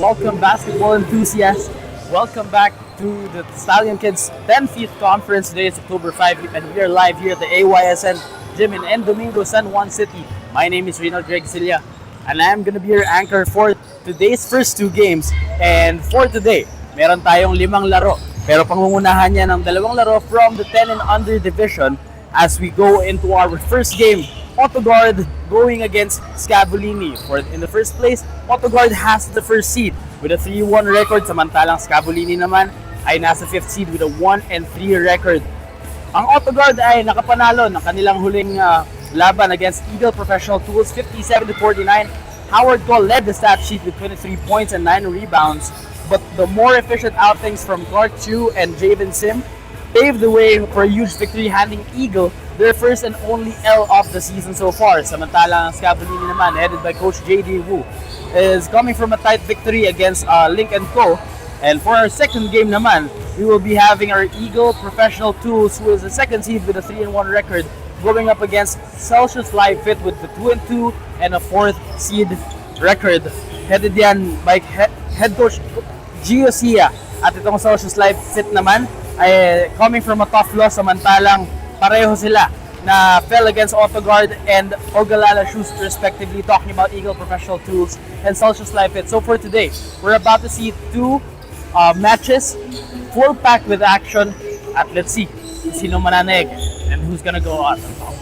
Welcome, basketball enthusiasts. Welcome back to the Stallion Kids 10th Conference. Today is October 5, and we are live here at the AYSN Gym in N Domingo, San Juan City. My name is Reno Drexilla, and I'm gonna be your anchor for today's first two games. And for today, meron tayong limang laro. Pero pangungunahan niya ng dalawang laro from the 10 and under division as we go into our first game. Auto-gard going against Scavolini. In the first place, Auto-gard has the first seed with a 3-1 record, samantalang Scavolini naman ay nasa 5th seed with a 1-3 record. Ang Auto-gard ay nakapanalo ng kanilang huling laban against Eagle Professional Tools 57-49. Howard Cole led the stat sheet with 23 points and 9 rebounds, but the more efficient outings from Clark Chu and Javen Sim paved the way for a huge victory, handing Eagle their first and only L of the season so far. Samantalang ang Scavolini naman, headed by Coach J.D. Wu, is coming from a tight victory against Link & Co. And for our second game naman, we will be having our Eagle Professional Tools, who is the second seed with a 3-1 record, going up against Celsius Live Fit with the 2-2 and a 4th seed record. Headed yan by head coach Gio Sia. At itong Celsius Live Fit naman ay coming from a tough loss, samantalang pareho sila na fell against Auto-gard and Ogallala Shoes respectively, talking about Eagle Professional Tools and Celsius Live Fit. So for today, we're about to see two matches, full packed with action, at let's see sino mananeg and who's gonna go on top.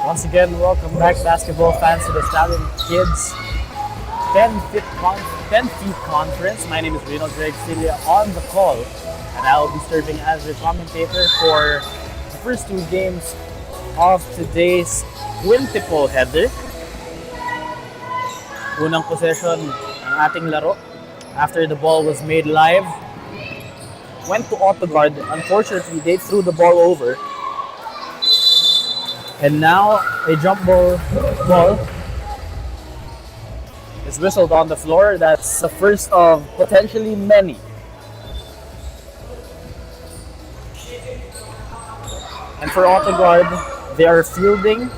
Once again, welcome back, basketball fans, to the Stallion Kids 10 feet conference. My name is Reno Drake Celia on the call, and I will be serving as your commentator for the first two games of today's quintuple header. Unang possession ng ating laro after the ball was made live. Went to Auto-gard. Unfortunately, they threw the ball over. And now a jump ball is whistled on the floor. That's the first of potentially many. And for Auto-gard, they are fielding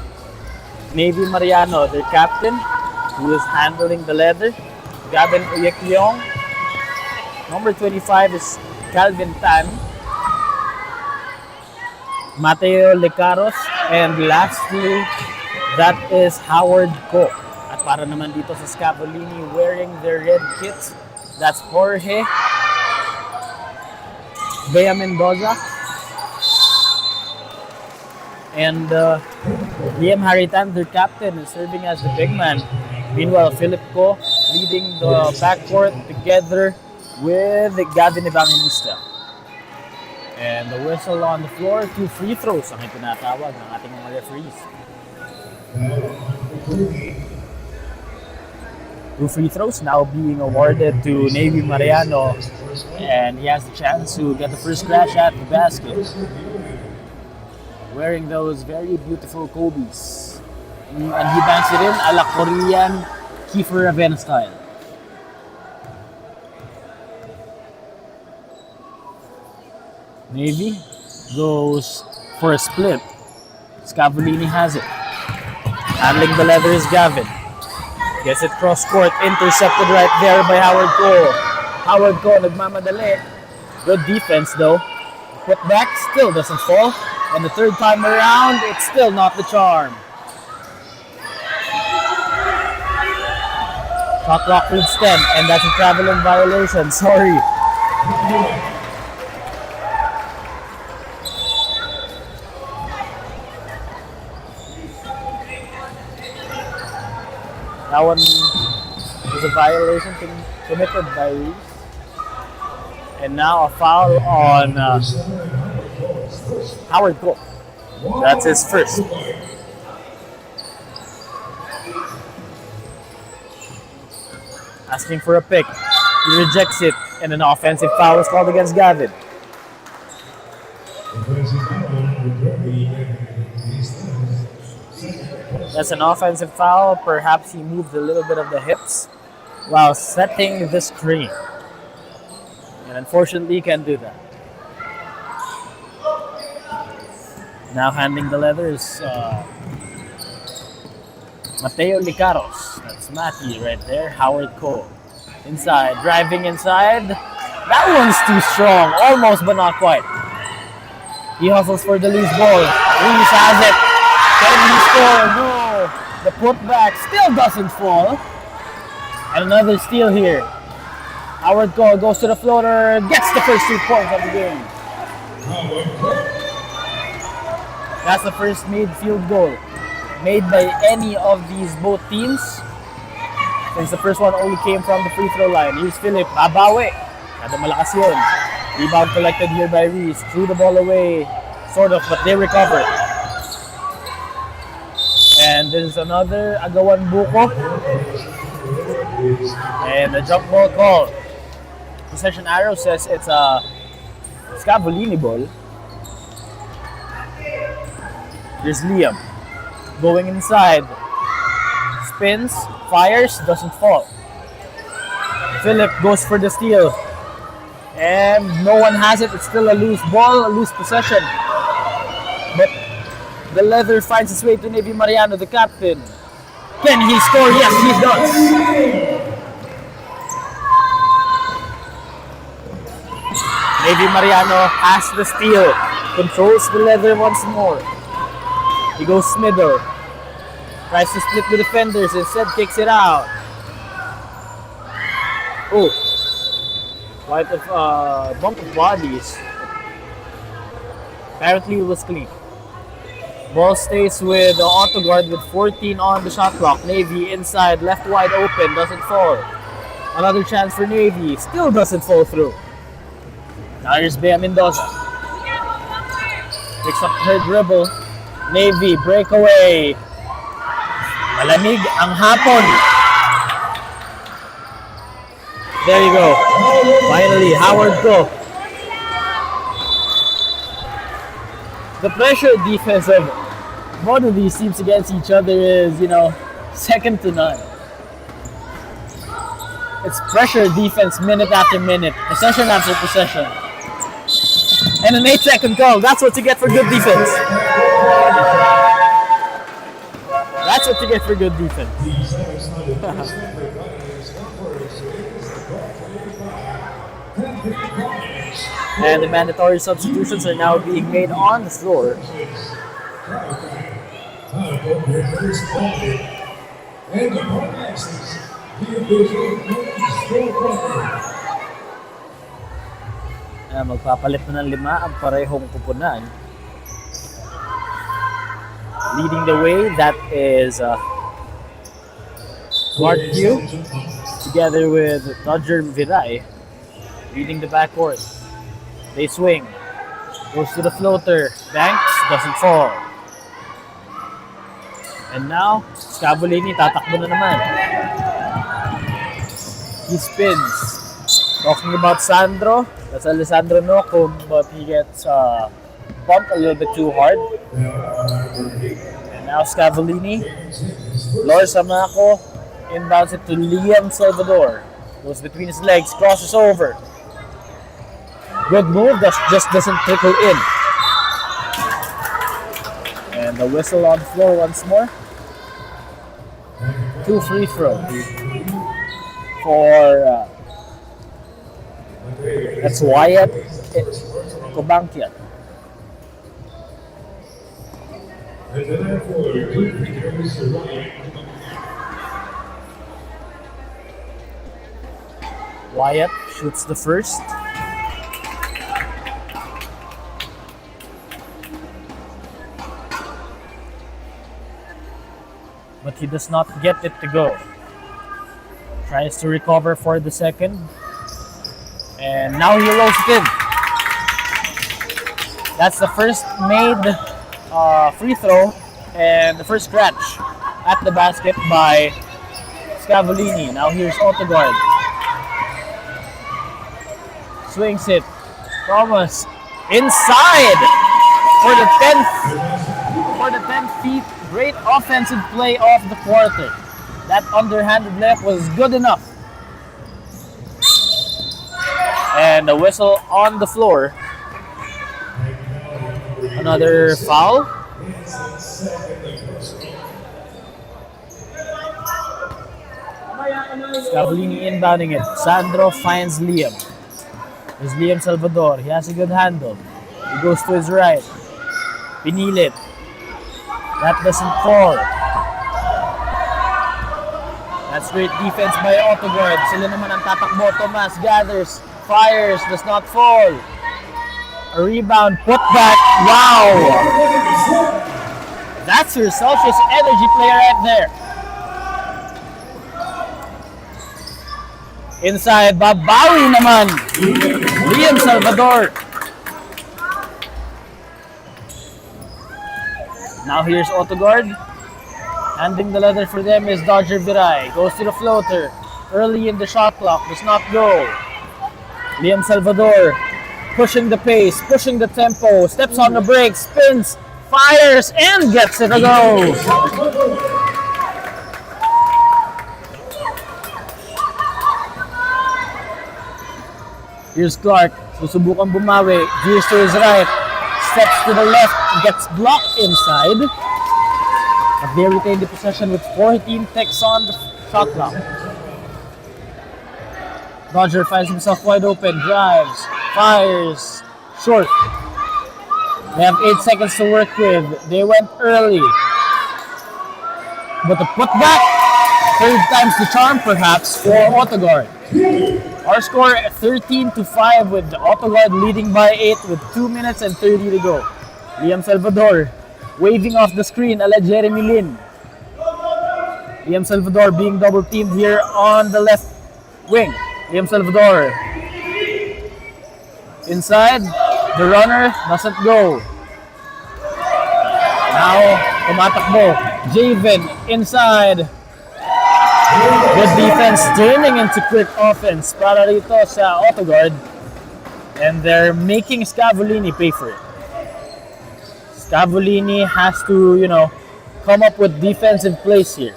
Navy Mariano, their captain, who is handling the leather. Gavin Uyekleong. Number 25 is Calvin Tan. Mateo Lecaros, and lastly, that is Howard Ko. At para naman dito sa Scavolini wearing their red kits, that's Jorge Bea Mendoza and Liam Haritan, their captain, is serving as the big man. Meanwhile, Philip Ko leading the backcourt together with Gavin Evangelista. And the whistle on the floor, 2 free throws ang itinatawag ng ating mga referees. 2 free throws now being awarded to Navy Mariano, and he has the chance to get the first crash at the basket. Wearing those very beautiful Kobe's. And he banks it in a la Korean Kiefer Raven style. Navy goes for a split. Scavolini has it. Handling the leather is Gavin. Gets it cross court. Intercepted right there by Howard Cole. Howard Cole nagmamadali. Good defense though. Put back still doesn't fall. And the third time around, it's still not the charm. Shot clock reads 10, and that's a traveling violation. Sorry. That one was a violation committed by Reese. And now a foul on Howard Cole. That's his first. Asking for a pick. He rejects it, and an offensive foul is called against Gavin. That's an offensive foul. Perhaps he moved a little bit of the hips while setting the screen. And unfortunately, he can't do that. Now handing the leather is Mateo Lecaros. That's Matty right there. Howard Cole. Inside, driving inside. That one's too strong. Almost, but not quite. He hustles for the loose ball. Reese has it. Can he score? No. The putback still doesn't fall. And another steal here. Howard Cole goes to the floater, gets the first 2 points of the game. That's the first made field goal made by any of these both teams, since the first one only came from the free throw line. Here's Philip, babawi. Kada malakas yun. Rebound collected here by Reese. Threw the ball away, sort of, but they recovered. And this is another Agawan Buko. And the jump ball call. Possession arrow says it's a Scavolini ball. There's Liam going inside. Spins, fires, doesn't fall. Philip goes for the steal. And no one has it. It's still a loose ball, a loose possession. But the leather finds its way to Navy Mariano, the captain. Can he score? Yes, he does. Navy Mariano has the steal. Controls the leather once more. He goes middle. Tries to split the defenders. Instead kicks it out. Oh. Quite a bump of bodies. Apparently it was clean. Ball stays with the Auto-gard with 14 on the shot clock. Navy inside, left wide open, doesn't fall. Another chance for Navy, still doesn't fall through. Now here's Bea Mendoza. Picks up her dribble. Navy, breakaway. Malamig ang hapon. There you go. Finally, Howard Go. The pressure defense of both of these teams against each other is, second to none. It's pressure defense minute after minute, possession after possession. And an 8-second call. That's what you get for good defense. That's what you get for good defense. And the mandatory substitutions are now being made on the floor. Magpapalit na ng 5 ang parehong kupunan. Leading the way, that is Mark Q together with Roger Viray leading the backcourt. They swing. Goes to the floater. Banks, doesn't fall. And now, Scavolini tatakbo na naman. He spins. Talking about Sandro, that's Alessandro Nocum, but he gets bumped a little bit too hard. And now Scavolini. Lor Samaco inbounds it to Liam Salvador. Goes between his legs, crosses over. Good move, that just doesn't trickle in. And the whistle on the floor once more. 2 free throws for that's Wyatt Kobankian. Wyatt shoots the first. But he does not get it to go. Tries to recover for the second. And now he rolls it in. That's the first made free throw and the first scratch at the basket by Scavolini. Now here's Auto-gard. Swings it. Thomas inside for the 10th feet. Great offensive play of the quarter. That underhanded left was good enough. And a whistle on the floor. Another foul. Scavolini inbounding it. Sandro finds Liam. There's Liam Salvador. He has a good handle. He goes to his right. Pinilit. That doesn't fall. That's great defense by Auto-gard. Sila naman ang tatakbo. Tomas gathers, fires, does not fall. A rebound, put back. Wow! That's your Celsius energy player right there. Inside, babawi naman. Liam Salvador. Now here's Auto-gard. Handing the leather for them is Dodger Viray. Goes to the floater. Early in the shot clock. Does not go. Liam Salvador pushing the pace, pushing the tempo. Steps on the brake, spins, fires, and gets it a go. Here's Clark. Susubukan bumawi. Veers to his right. Steps to the left. Gets blocked inside. But they retain the possession with 14 ticks on the shot clock. Dodger finds himself wide open, drives, fires, short. They have 8 seconds to work with. They went early. But the putback, third time's the charm perhaps for Auto-gard. Our score 13-5 with the Auto-gard leading by 8 with 2 minutes and 30 to go. Liam Salvador waving off the screen, Jeremy Lin. Liam Salvador being double teamed here on the left wing. Liam Salvador. Inside, the runner doesn't go. Now, tumatakbo. Javen inside. Good defense turning into quick offense para rito sa Auto-gard. And they're making Scavolini pay for it. Scavolini has to, come up with defensive plays here.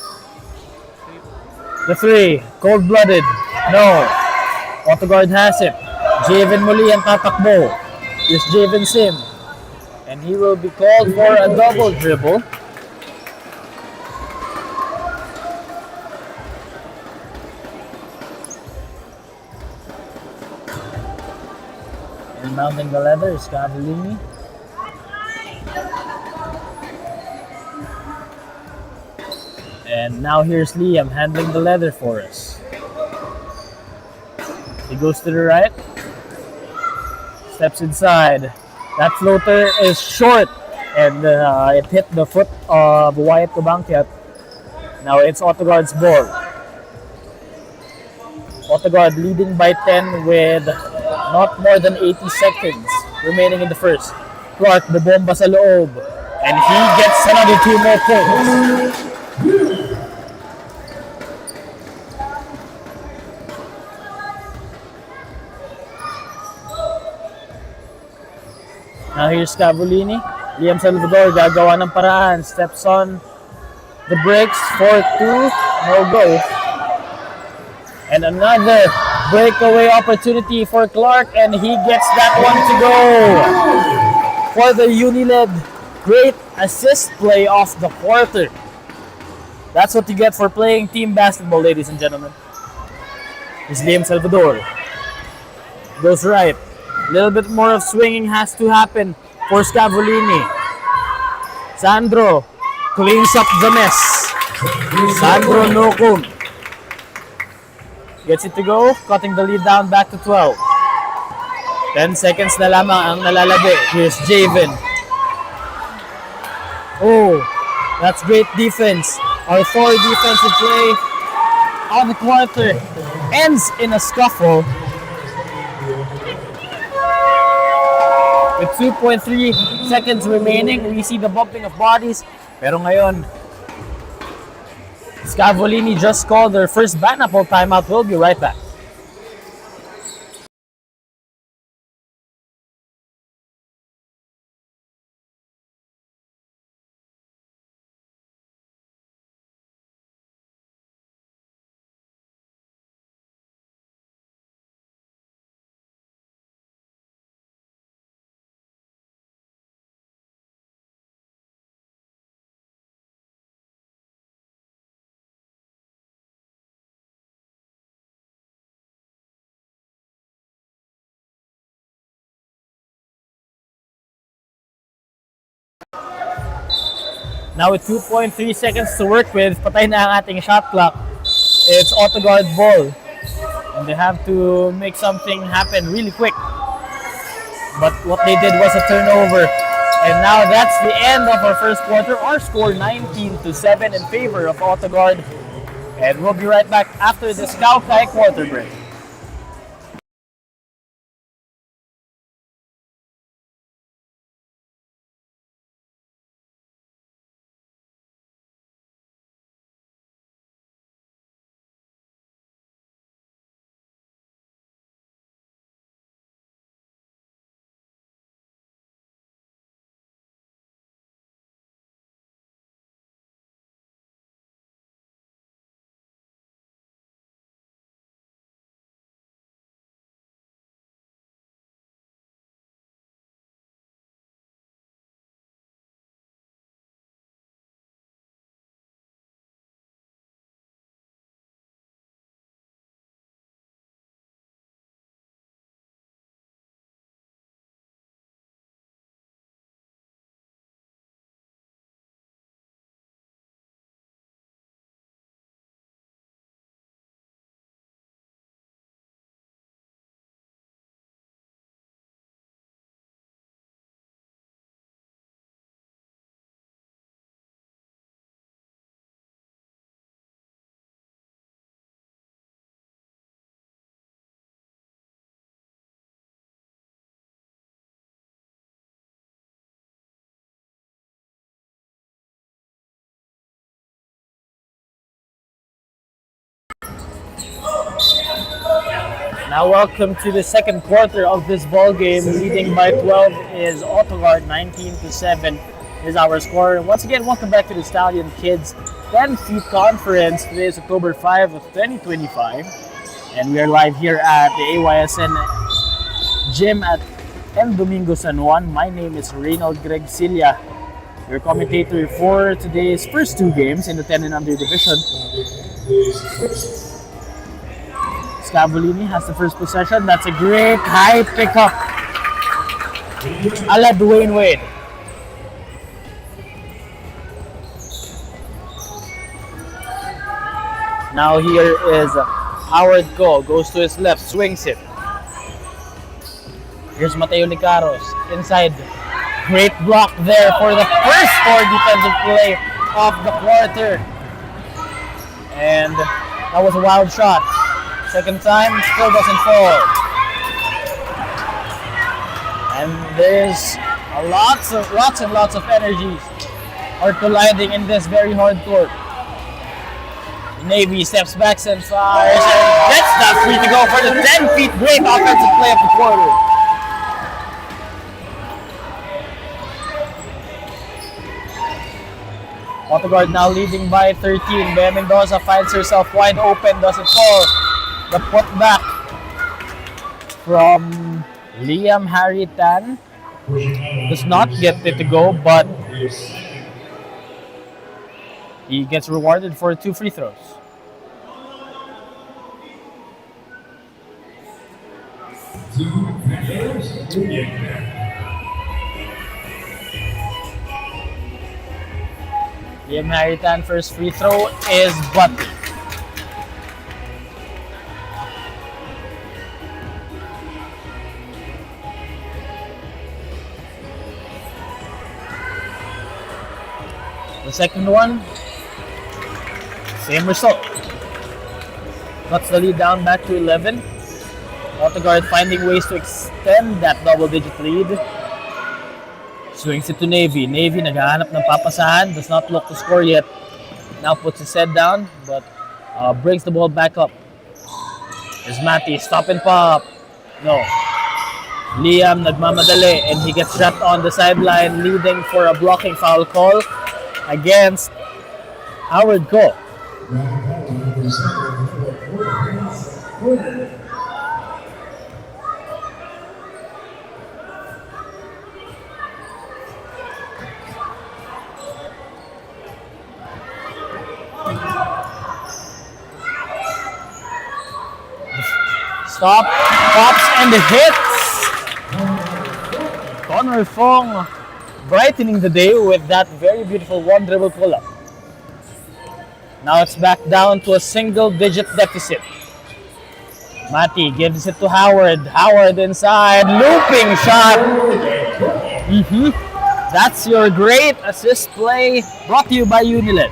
The three, cold-blooded. No. Auto-gard has it. Javen muli ang tatakbo. Here's Javen Sim. And he will be called for a double dribble. And mounting the leather is Scavolini. And now here's Liam handling the leather for us. He goes to the right. Steps inside. That floater is short. And it hit the foot of Wyatt Kubankiat. Now it's Auto-gard's ball. Auto-gard leading by 10 with not more than 80 seconds remaining in the first. Clark, the bomba sa loob. And he gets another 2 more points. Now here's Scavolini. Liam Salvador gagawa ng paraan. Steps on the brakes. 4-2. No go. And another breakaway opportunity for Clark. And he gets that one to go. For the Uniled, great assist play off the quarter. That's what you get for playing team basketball, ladies and gentlemen. Here's Liam Salvador. Goes right. A little bit more of swinging has to happen for Scavolini. Sandro cleans up the mess. Sandro Nocum gets it to go, cutting the lead down back to 12. 10 seconds na lamang ang nalalabi. Here's Javen. Oh, that's great defense. Our 4 defensive play on the quarter ends in a scuffle. With 2.3 seconds remaining, we see the bumping of bodies. Pero ngayon, Scavolini just called their first Banapol timeout. We'll be right back. Now with 2.3 seconds to work with, patay na ang ating shot clock. It's Auto-gard ball. And they have to make something happen really quick. But what they did was a turnover. And now that's the end of our first quarter. Our score 19-7 in favor of Auto-gard. And we'll be right back after this Kaukai quarter break. Now welcome to the second quarter of this ball game. Leading by 12 is Auto-gard, 19-7 is our score. Once again, welcome back to the Stallion Kids 10 Feet Conference. Today is October 5 of 2025. And we are live here at the AYSN gym at El Domingo San Juan. My name is Reynald Greg Cilia, your commentator for today's first two games in the 10 and under division. Scavolini has the first possession. That's a great high pickup. A la Dwayne Wade. Now here is Howard Go. Goes to his left, swings it. Here's Mateo Licaros inside. Great block there for the first four defensive play of the quarter. And that was a wild shot. Second time, still doesn't fall. And there's lots and lots of energies are colliding in this very hard court. Navy steps back and fires and gets that free to go for the 10 feet great offensive play of the quarter. Auto-gard now leading by 13. Bea Mendoza finds herself wide open, doesn't fall. The putback from Liam Haritan does not get it to go, but he gets rewarded for 2 free throws. Liam Haritan first free throw is butty. The second one, same result. Cuts the lead down back to 11. Auto-gard finding ways to extend that double-digit lead. Swings it to Navy. Navy naghahanap ng papasahan, does not look to score yet. Now puts his head down, but brings the ball back up. There's Matty, stop and pop. No. Liam nagmamadali and he gets trapped on the sideline, leading for a blocking foul call against Howard Go. Stop, pops, and hits. Connor Fong brightening the day with that very beautiful one dribble pull-up. Now it's back down to a single-digit deficit. Mati gives it to Howard. Howard inside, looping shot. That's your great assist play, brought to you by Unilet.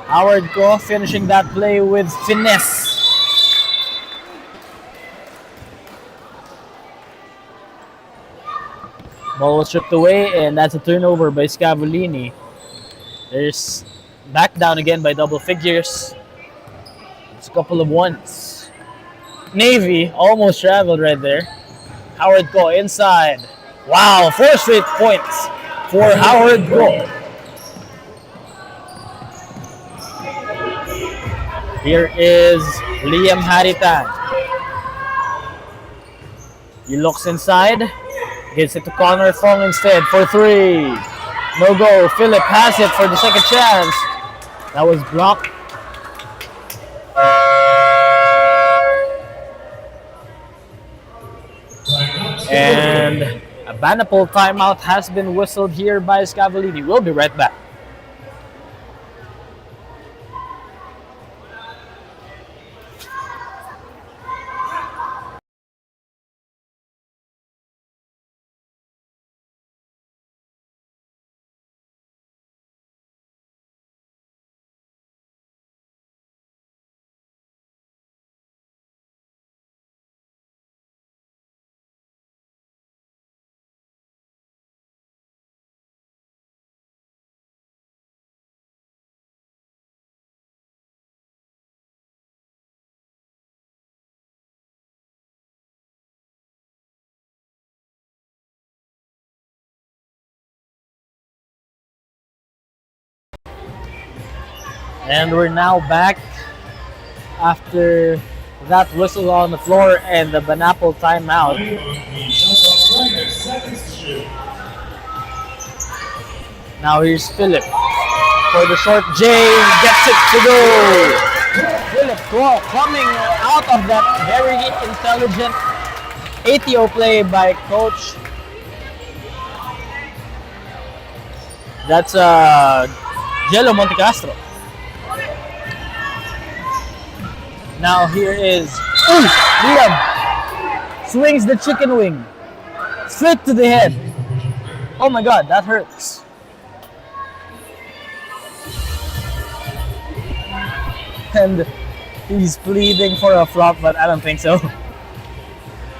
Howard Go finishing that play with finesse. Ball was stripped away, and that's a turnover by Scavolini. There's back down again by double figures. It's a couple of ones. Navy almost traveled right there. Howard Go inside. Wow, 4 straight points for Howard Go. Here is Liam Haritan. He looks inside. Gives it to Connor Fong instead for 3. No go. Philip has it for the second chance. That was blocked. And a Banapol timeout has been whistled here by Scavolini. We'll be right back. And we're now back after that whistle on the floor and the Banapol timeout. Now here's Philip for the short J, gets it to go. Philip coming out of that very intelligent ATO play by Coach. That's Jello Montecastro. Now here is Liam swings the chicken wing straight to the head. Oh my God, that hurts. And he's pleading for a flop, but I don't think so.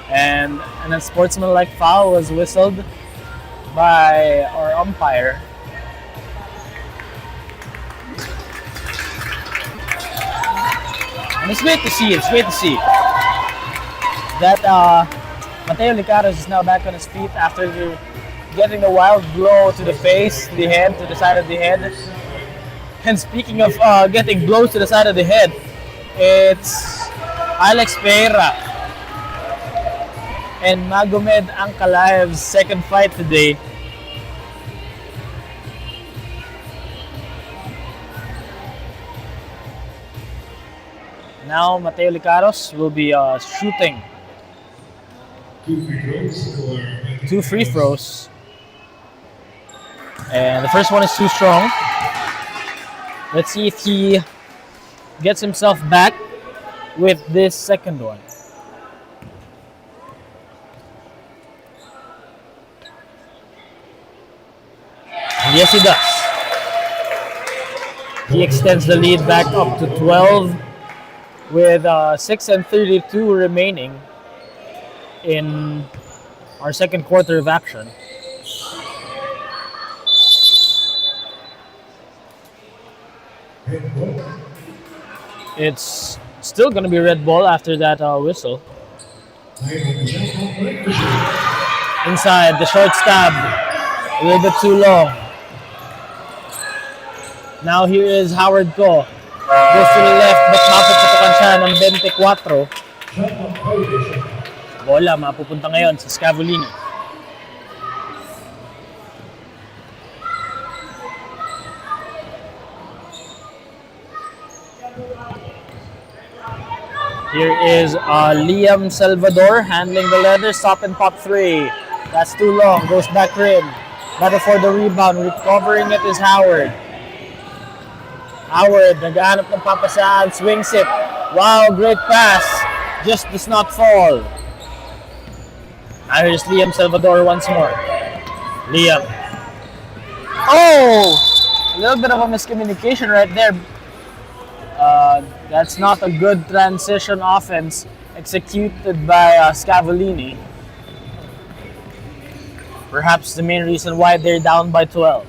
And a sportsmanlike foul was whistled by our umpire. And it's great to see. It's great to see that Mateo Licaros is now back on his feet after getting a wild blow to the face, the head, to the side of the head. And speaking of getting blows to the side of the head, it's Alex Pereira and Magomed Ankalaev's second fight today. Now Mateo Licaros will be shooting 2 free throws. And the first one is too strong. Let's see if he gets himself back with this second one. And yes, he does. He extends the lead back up to 12 with 6:32 remaining in our second quarter of action. It's still going to be red ball after that whistle. Inside, the short stab, a little bit too long. Now here is Howard Go. Goes to the left, but mapuputukan siya ng 24. Bola, mapupunta ngayon sa Scavolini. Here is Liam Salvador handling the leather, stop and pop 3. That's too long, goes back rim. Battle for the rebound, recovering it is Howard. Howard, naghahanap ng papasaan, swings it. Wow, great pass. Just does not fall. Now here's Liam Salvador once more. Liam. Oh! A little bit of a miscommunication right there. That's not a good transition offense executed by Scavolini. Perhaps the main reason why they're down by 12.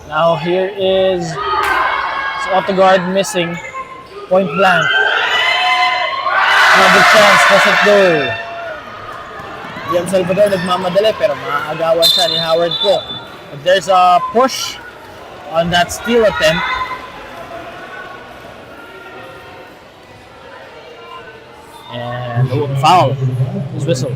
Now here is Auto-gard missing. Point blank. Another chance, doesn't go. Liam Salvador nagmamadali pero maaagawan siya ni Howard ko. But there's a push on that steal attempt. And foul. His whistle.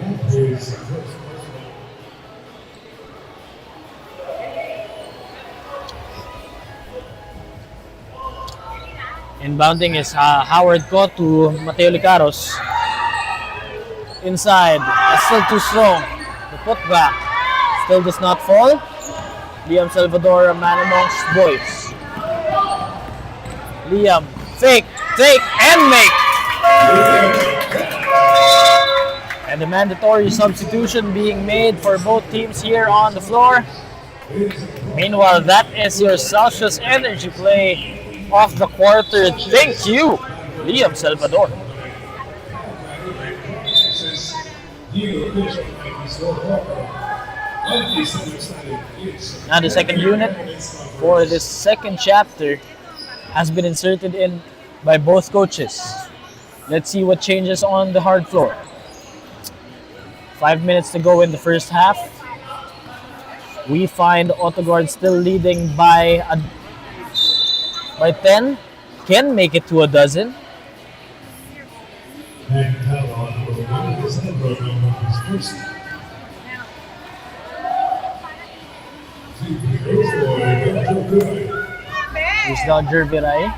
Inbounding is Howard ko to Mateo Licaros. Inside. That's still too strong. The putback still does not fall. Liam Salvador, a man amongst boys. Liam, fake, take, and make! And the mandatory substitution being made for both teams here on the floor. Meanwhile, that is your Celsius energy play of the quarter. Thank you, Liam Salvador. Now the second unit for this second chapter has been inserted in by both coaches. Let's see what changes on the hard floor. 5 minutes to go in the first half. We find Auto-gard still leading by 10. Can make it to a dozen. He's Dodger Viray.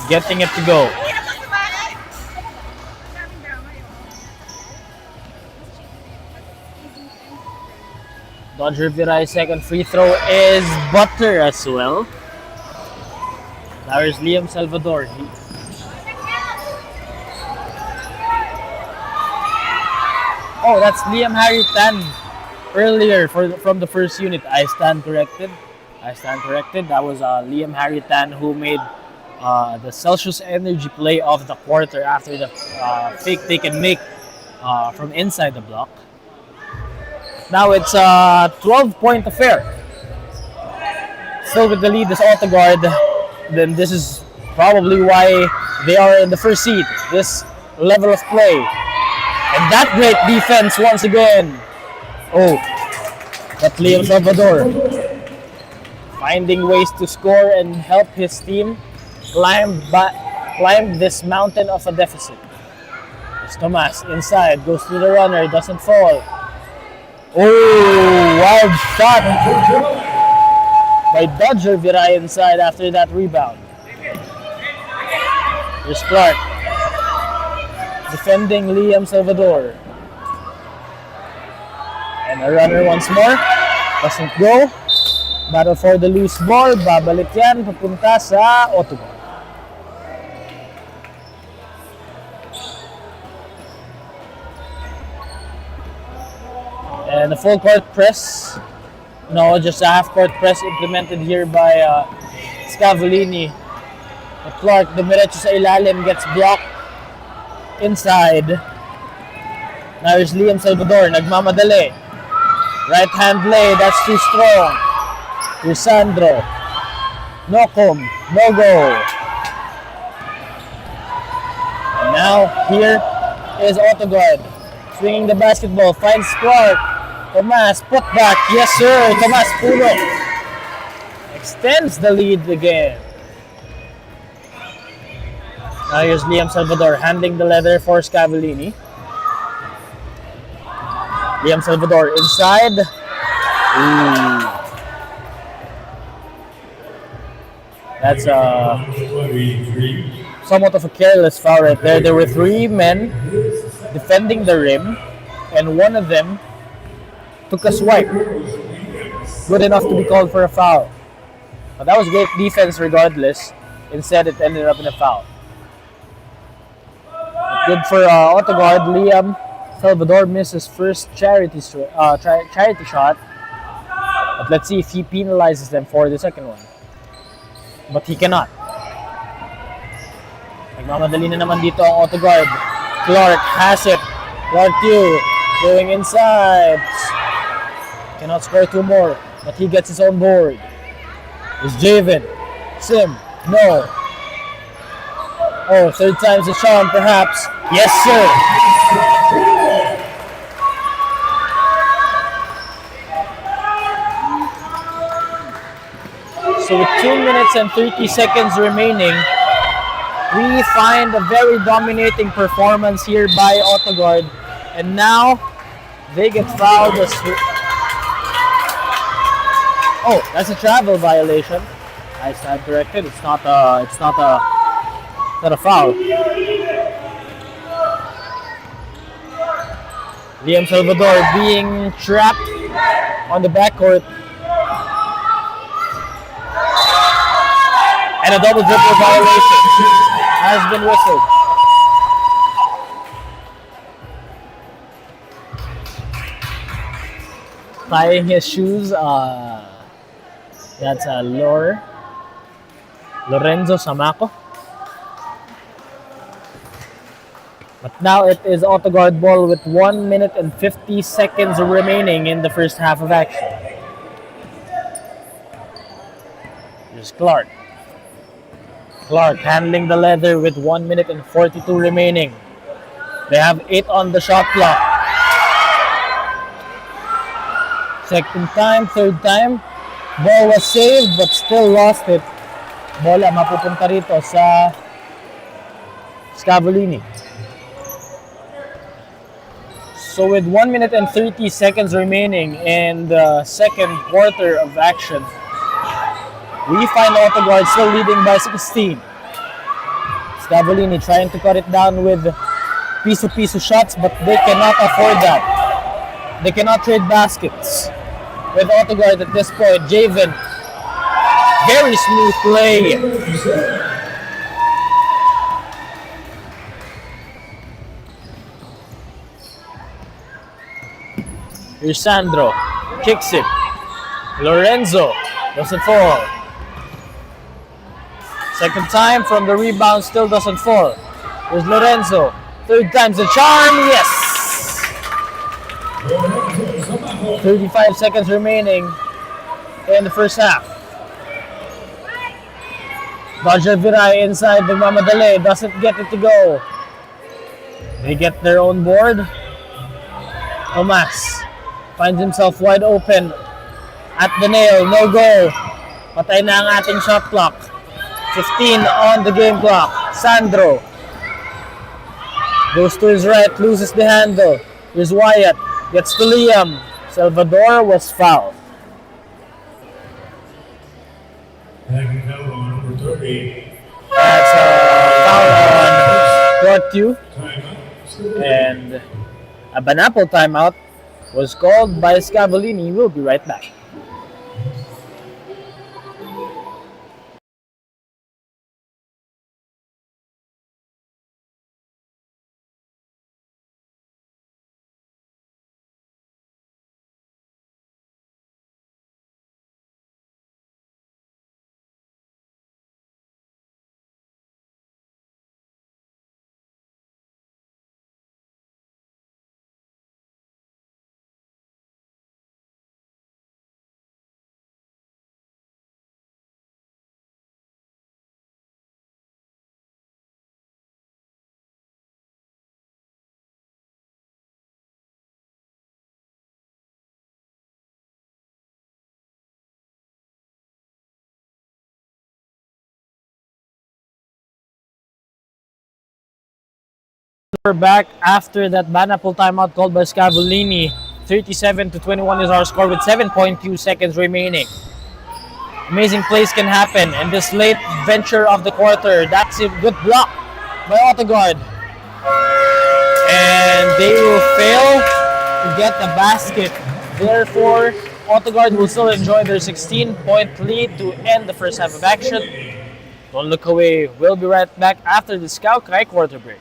Getting it to go. Dodger Viray's second free throw is butter as well. There's Liam Salvador. Oh, that's Liam Harry Tan earlier from the first unit. I stand corrected. That was Liam Harry Tan who made the Celsius energy play of the quarter after the fake take and make from inside the block. Now it's a 12-point affair. Still with the lead is Auto-gard. Then this is probably why they are in the first seed. This level of play. And that great defense once again. Oh, but Liam Salvador finding ways to score and help his team climb this mountain of a deficit. It's Tomas inside, goes to the runner, doesn't fall. Oh, wild shot by Dodger Viray inside after that rebound. Here's Clark defending Liam Salvador. And a runner once more. Doesn't go. Battle for the loose ball. Babalik yan. Papunta sa Auto-gard. And a full court press. No, just a half court press implemented here by Scavolini. And Clark, dumiretso sa ilalim, gets blocked inside. Now there's Liam Salvador, nagmamadali. Right hand lay, that's too strong. Here's Sandro. Nokom, no go. And now here is Auto-gard. Swinging the basketball, finds Clark. Tomas, put back. Yes, sir. Tomas Puro extends the lead again. Now here's Liam Salvador handling the leather for Scavolini. Liam Salvador inside. Ooh. That's somewhat of a careless foul right there. There were three men defending the rim, and one of them took a swipe. Good enough to be called for a foul. But that was great defense regardless. Instead, it ended up in a foul. But good for Auto-gard. Liam Salvador missed his first charity shot. But let's see if he penalizes them for the second one. But he cannot. Nagmamadali na naman dito ang Auto-gard. Clark has it. Clark Q going inside. Cannot score two more, but he gets his own board. It's Javen. Sim. No. Oh, third time's a charm, perhaps. Yes, sir. So with 2 minutes and 30 seconds remaining, we find a very dominating performance here by Auto-gard. And now, they get fouled. Oh, that's a travel violation. I stand corrected. It's not a foul. Liam Salvador being trapped on the backcourt. And a double dribble violation has been whistled. Tying his shoes, that's Lorenzo Samaco. But now it is Auto-gard ball with 1 minute and 50 seconds remaining in the first half of action. Here's Clark. Clark handling the leather with 1 minute and 42 remaining. They have 8 on the shot clock. Second time, third time. Ball was saved but still lost it. Bola mapupunta rito sa Scavolini. So with 1 minute and 30 seconds remaining in the second quarter of action, we find Auto-gard still leading by 16. Scavolini trying to cut it down with piso-piso shots, but they cannot afford that. They cannot trade baskets. With Auto-gard at this point, Javen, very smooth play. Here's Sandro, kicks it. Lorenzo doesn't fall. Second time from the rebound, still doesn't fall. Here's Lorenzo. Third time's the charm, yes! 35 seconds remaining in the first half. Dodger Viray inside the Mamadale, doesn't get it to go. They get their own board. Tomas finds himself wide open at the nail, no goal. Patay na ang ating shot clock. 15 on the game clock. Sandro goes to his right, loses the handle. Here's Wyatt, gets to Liam. Salvador was fouled. That's a foul on Clark Q. And a Banapple timeout was called by Scavolini. We'll be right back. We're back after that Banapple timeout called by Scavolini. 37-21 is our score with 7.2 seconds remaining. Amazing plays can happen in this late venture of the quarter. That's a good block by Auto-gard. And they will fail to get the basket Therefore, Auto-gard will still enjoy their 16-point lead to end the first half of action. Don't look away. We'll be right back after the Scout Kai quarter break.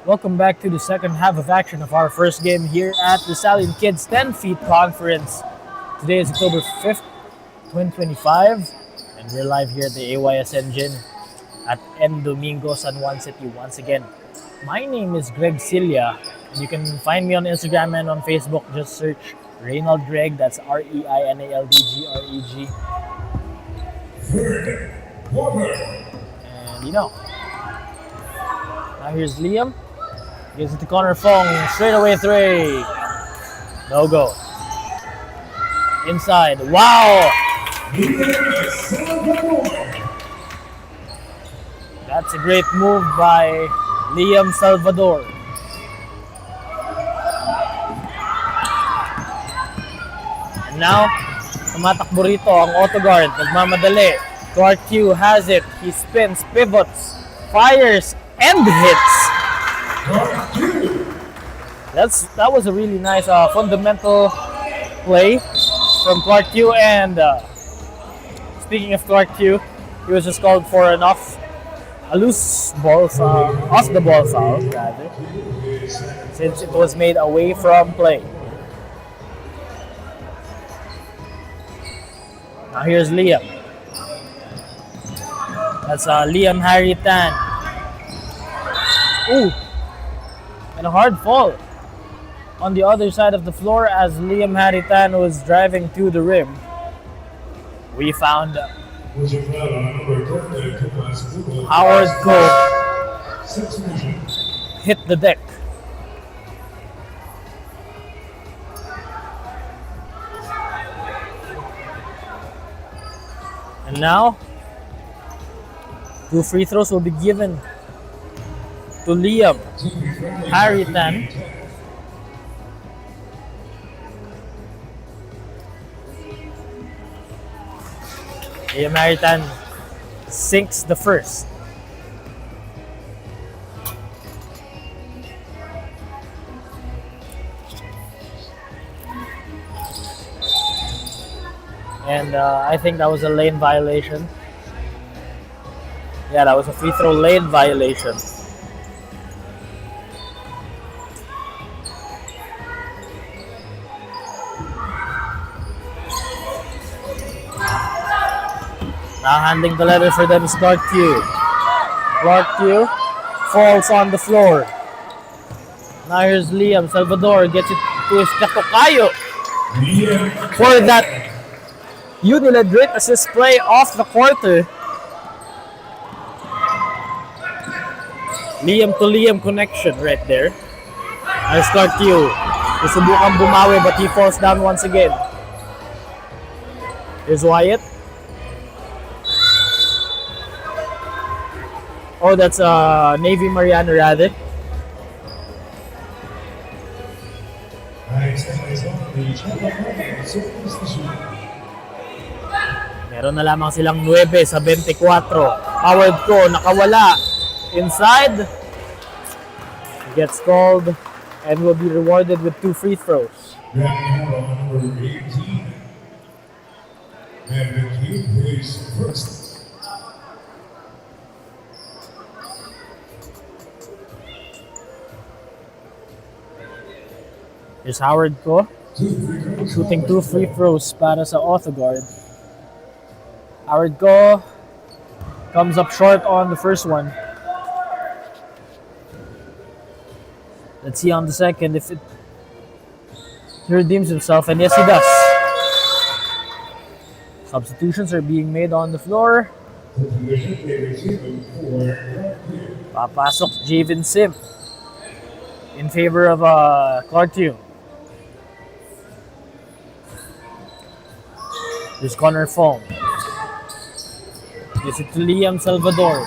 Welcome back to the second half of action of our first game here at the Stallion Kids 10 Feet Conference. Today is October 5th, 2025, and we're live here at the AYS Engine at N Domingo, San Juan City once again. My name is Greg Cilia, and you can find me on Instagram and on Facebook. Just search Reynald Greg, that's REINALDGREG. And now here's Liam. Gives it to Connor Fong. Straight away three. No go. Inside. Wow! That's a great move by Liam Salvador. And now, tumatakbo rito ang Auto-gard. Nagmamadali. Clark Q has it. He spins, pivots, fires, and hits. That was a really nice fundamental play from Clark Q. And speaking of Clark Q, he was just called for a loose ball foul, off the ball foul rather, since it was made away from play. Now here's Liam. That's Liam Harry Tan. Ooh, and a hard fall on the other side of the floor as Liam Harry Tan was driving to the rim. We found Howard Cole hit the deck. And now, 2 free throws will be given to Liam Haritan. Liam Haritan sinks the first. And I think that was a lane violation. Yeah, that was a free throw lane violation. Now handling the leather for them is Clark Q. Clark Q falls on the floor. Now here's Liam Salvador, gets it to his Katokayo for that Unilad great assist play off the quarter. Liam to Liam connection right there. There's Clark Q. Susubukan bumawi but he falls down once again. Here's Wyatt. Oh, that's Navy Mariano rather. Meron na lamang silang 9 sa 24. Howard Ko nakawala inside. Gets called and will be rewarded with 2 free throws. Number 18. And the Q plays first. Here's Howard Ko shooting 2 free throws para sa Auto-gard. Howard Ko comes up short on the first one. Let's see on the second if he redeems himself, and yes he does. Substitutions are being made on the floor. Papasok Javen Sim in favor of Clark Q. There's Connor Fong. Gives it to Liam Salvador.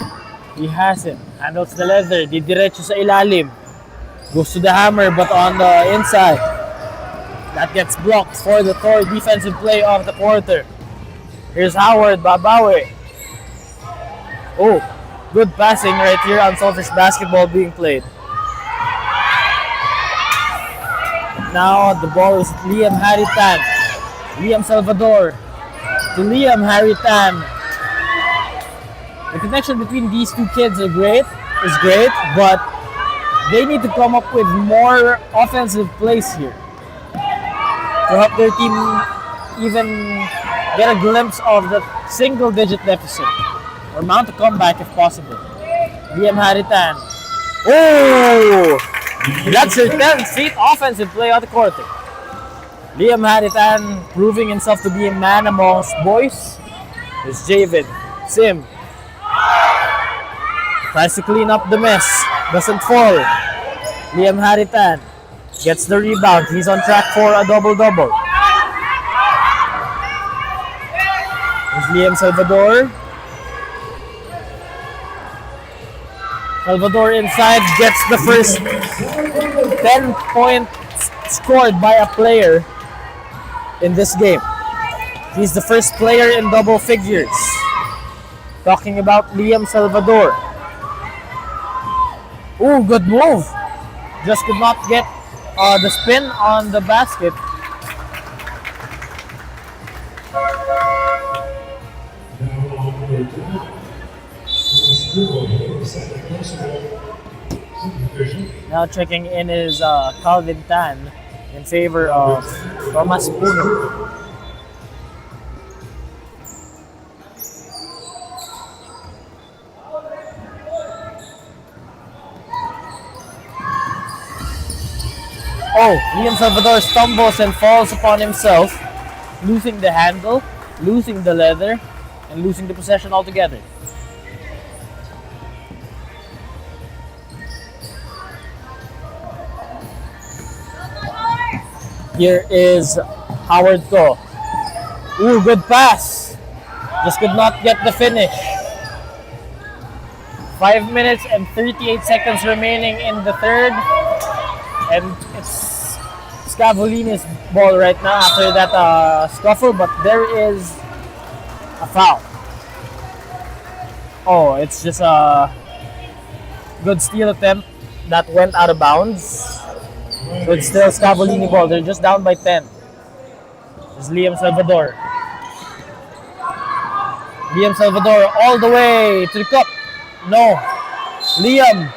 He has it. Handles the leather. Didiretso sa ilalim. Goes to the hammer but on the inside. That gets blocked for the third defensive play of the quarter. Here's Howard Babawe. Oh, good passing right here. Unselfish basketball being played. Now the ball is Liam Haritan. Liam Salvador to Liam Haritan. The connection between these two kids is great, but they need to come up with more offensive plays here to help their team even get a glimpse of the single-digit deficit or mount a comeback if possible. Liam Haritan. Oh! That's her 10th straight offensive play of the quarter. Liam Haritan proving himself to be a man amongst boys. There's Javid Sim. Tries to clean up the mess. Doesn't fall. Liam Haritan gets the rebound. He's on track for a double-double. There's Liam Salvador. Salvador inside gets the first 10 points scored by a player in this game. He's the first player in double figures. Talking about Liam Salvador. Ooh, good move. Just could not get the spin on the basket. Now checking in is Calvin Tan in favor of Thomas Puno. Oh, Liam Salvador stumbles and falls upon himself, losing the handle, losing the leather, and losing the possession altogether. Here is Howard Ko. Ooh, good pass. Just could not get the finish. 5 minutes and 38 seconds remaining in the third. And it's Scavolini's ball right now after that scuffle, but there is a foul. Oh, it's just a good steal attempt that went out of bounds. So it's still Scavolini ball. They're just down by 10. It's Liam Salvador. Liam Salvador all the way to the cup. No. Liam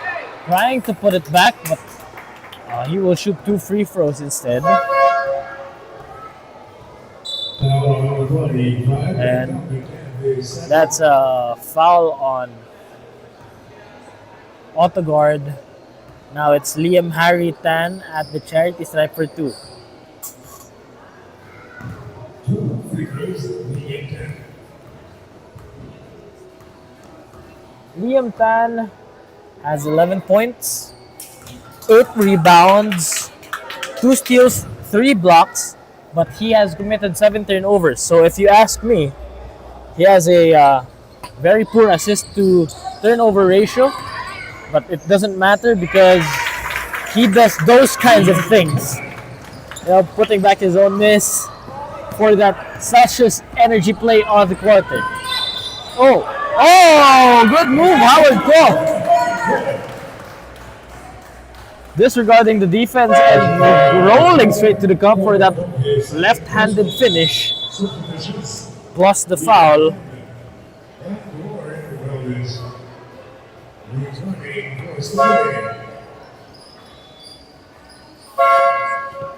trying to put it back, but he will shoot 2 free throws instead. And that's a foul on Auto-gard. Now it's Liam Harry Tan at the charity stripe for 2. Liam Tan has 11 points, 8 rebounds, 2 steals, 3 blocks, but he has committed 7 turnovers. So if you ask me, he has a very poor assist to turnover ratio, but it doesn't matter because he does those kinds of things. You know, putting back his own miss for that Celsius energy play on the quarter. Oh, good move, Howard Koch. Disregarding the defense and rolling straight to the cup for that left-handed finish, plus the foul.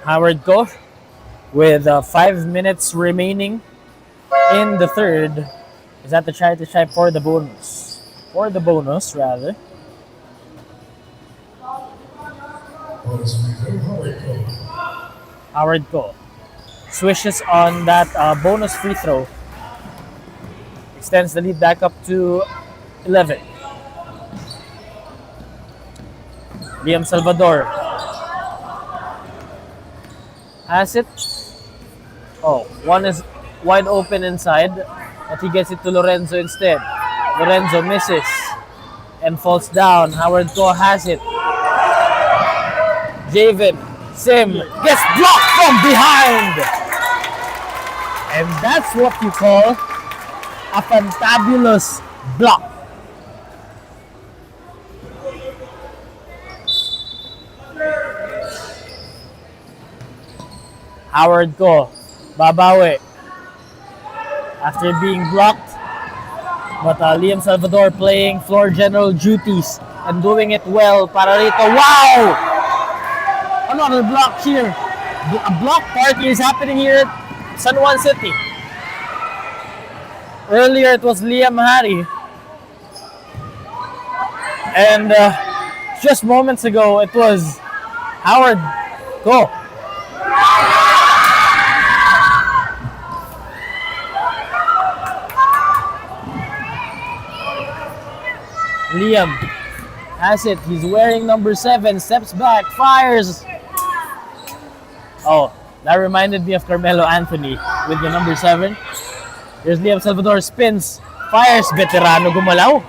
Howard Koch with 5 minutes remaining in the third is at the charity stripe for the bonus. For the bonus, rather. Howard Koch swishes on that bonus free throw. Extends the lead back up to 11. Liam Salvador has it. Oh, one is wide open inside, but he gets it to Lorenzo instead. Lorenzo misses and falls down. Howard Koch has it. Javen Sim gets blocked from behind. And that's what you call a fantabulous block. Howard Koch, babawi after being blocked, but Liam Salvador playing floor general duties and doing it well. Para rito, wow! Another block here. A block party is happening here at San Juan City. Earlier it was Liam Harry, and just moments ago it was Howard Koch. Liam has it. He's wearing number 7. Steps back. Fires. Oh, that reminded me of Carmelo Anthony with the number 7. Here's Liam Salvador. Spins. Fires. Veterano gumalaw.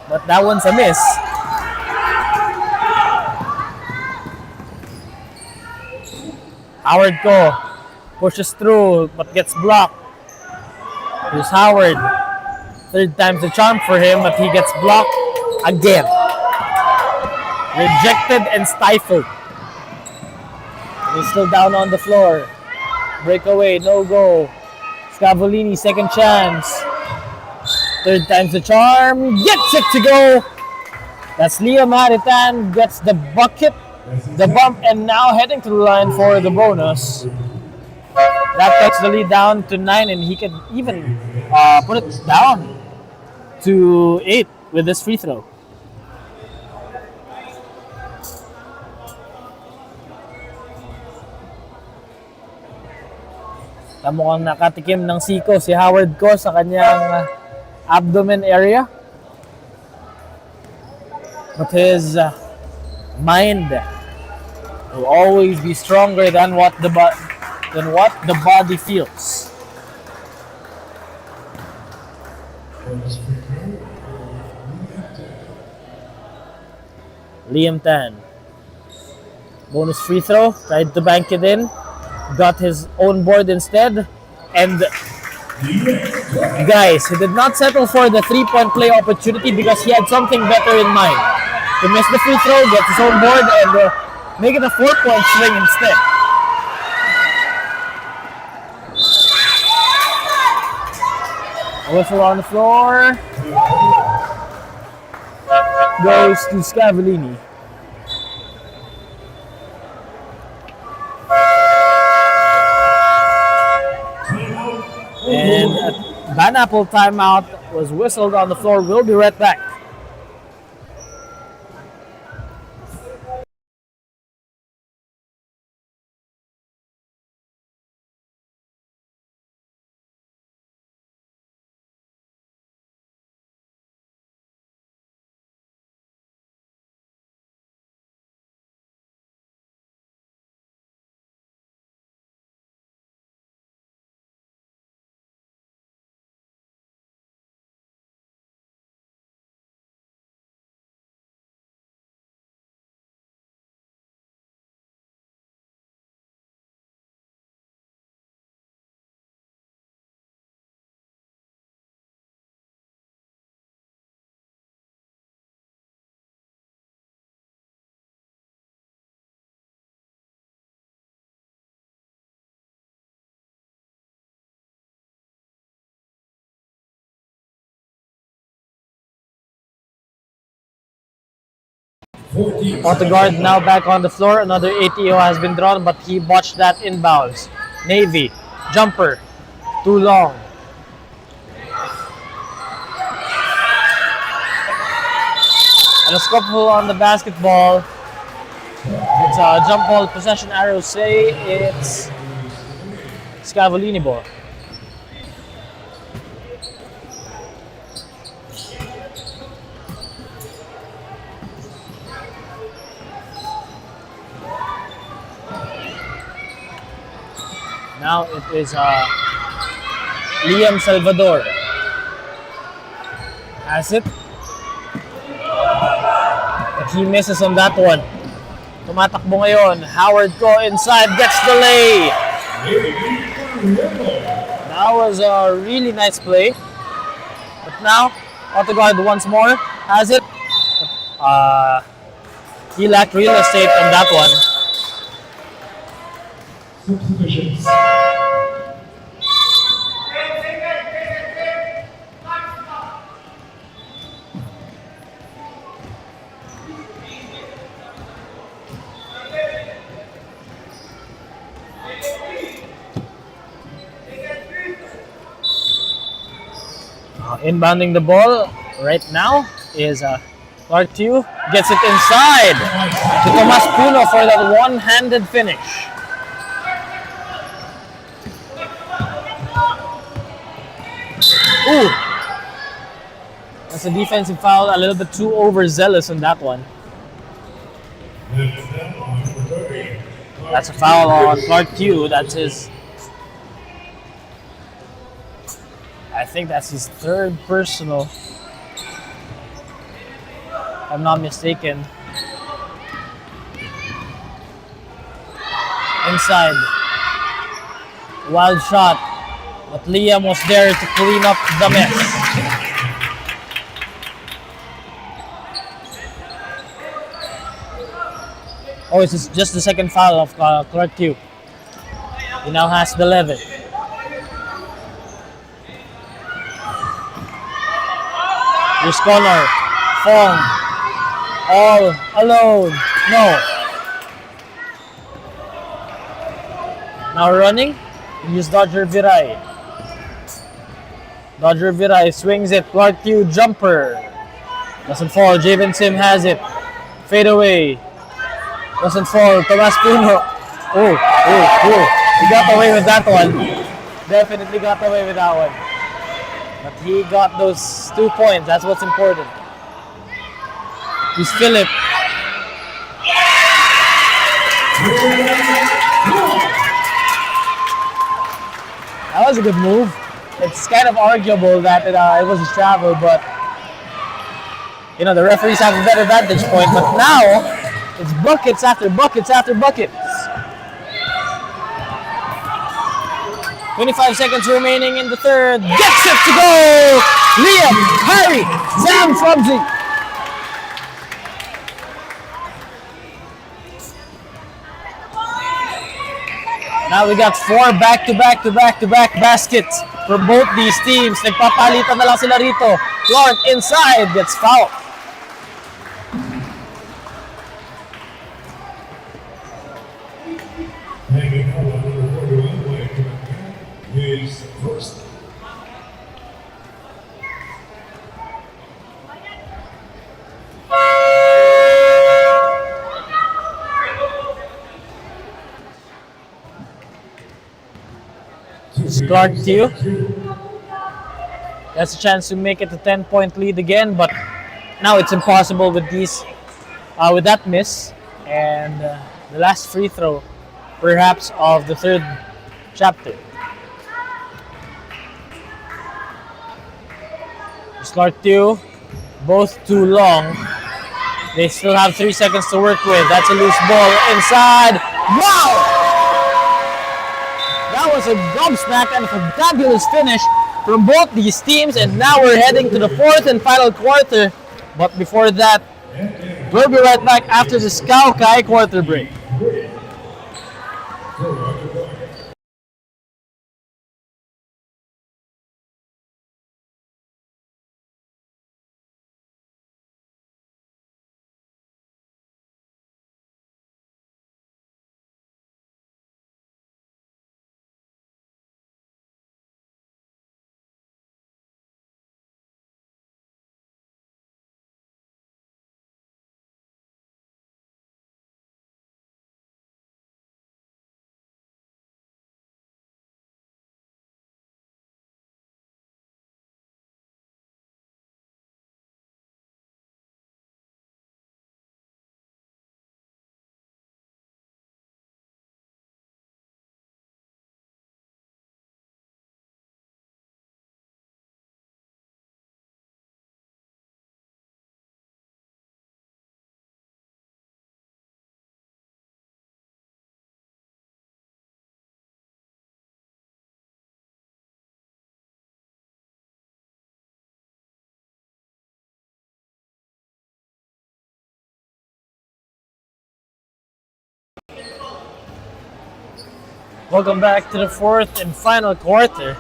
But that one's a miss. Howard Koch pushes through but gets blocked. Here's Howard. Third time's the charm for him, but he gets blocked again. Rejected and stifled. He's still down on the floor. Breakaway, no go. Scavolini, second chance. Third time's the charm. Gets it to go. That's Liam Maritan. Gets the bucket, the bump, and now heading to the line for the bonus. That cuts the lead down to 9, and he can even put it down to 8 with this free throw. Mukhang nakatikim ng siko si Howard Koch sa kanyang abdomen area. But his mind will always be stronger than what the body feels. Bonus free throw for Liam Tan. Bonus free throw. Tried to bank it in. Got his own board instead. And guys, he did not settle for the three-point play opportunity because he had something better in mind. To miss the free throw, get his own board, and make it a 4-point swing instead. A whistle on the floor. Goes to Scavolini. And a Banapple timeout was whistled on the floor. We'll be right back. Auto-gard now back on the floor. Another ATO has been drawn, but he botched that inbounds. Navy, jumper, too long. And a scuffle on the basketball. It's a jump ball possession. Arrows say it's Scavolini ball. Now it is Liam Salvador. Has it. But he misses on that one. Tumatakbo ngayon. Howard go inside, gets the lay. That was a really nice play. But now, Auto-gard once more. Has it. He lacked real estate on that one. substitutions. Inbounding the ball right now is Clark Tew. Gets it inside to Tomas Puno for that one-handed finish. Ooh! That's a defensive foul, a little bit too overzealous on that one. That's a foul on Clark Tew. That's his... I think that's his third personal, if I'm not mistaken. Inside. Wild shot. But Liam was there to clean up the mess. Oh, it's just the second foul of Clark Tew. He now has the 11. Here's Connor, Fong, all alone, no. Now running, use Dodger Viray. Dodger Viray swings it, Clark Tew jumper. Doesn't fall, Javen Sim has it. Fade away. Doesn't fall, Tomas Puno. Oh, he got away with that one. Definitely got away with that one. But he got those 2 points. That's what's important. He's Philip. That was a good move. it's kind of arguable that it was a travel, but the referees have a better vantage point. But now it's buckets after buckets after buckets. 25 seconds remaining in the third. Gets it to go! Liam, Harry, Sam Frumsy. Now we got 4 back-to-back baskets for both these teams. Nagpapalitan na lang sila rito. Clark inside gets fouled. Hanging out on the runway is first. Clark to you. That's a chance to make it a 10-point lead again, but now it's impossible with with that miss and the last free throw, perhaps of the third chapter. Clark to you, both too long. They still have 3 seconds to work with. That's a loose ball inside. Wow! That was a gobsmack and a fabulous finish from both these teams, and now we're heading to the fourth and final quarter. But before that, we'll be right back after the Scow-Kai quarter break. Welcome back to the fourth and final quarter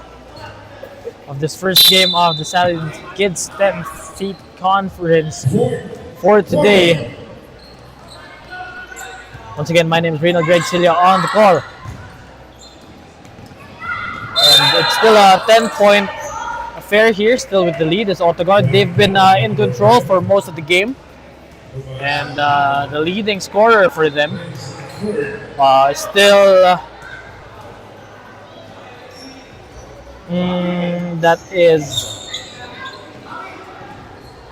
of this first game of the Stallion Kids 10 Feet Conference for today. Once again, my name is Reynold Greg Cilia on the call. And it's still a 10-point affair here, still with the lead as Auto-gard. They've been in control for most of the game. And the leading scorer for them is still... that is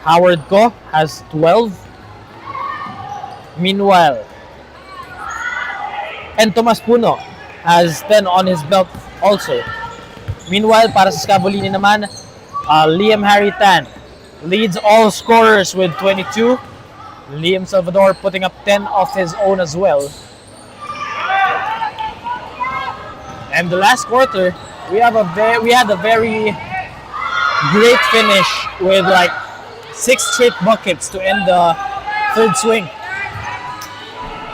Howard Ko has 12. Meanwhile, and Tomas Puno has 10 on his belt also. Meanwhile, para sa Scavolini naman, Liam Harry Tan leads all scorers with 22. Liam Salvador putting up 10 of his own as well. And the last quarter, we had a very great finish with like 6 straight buckets to end the third swing.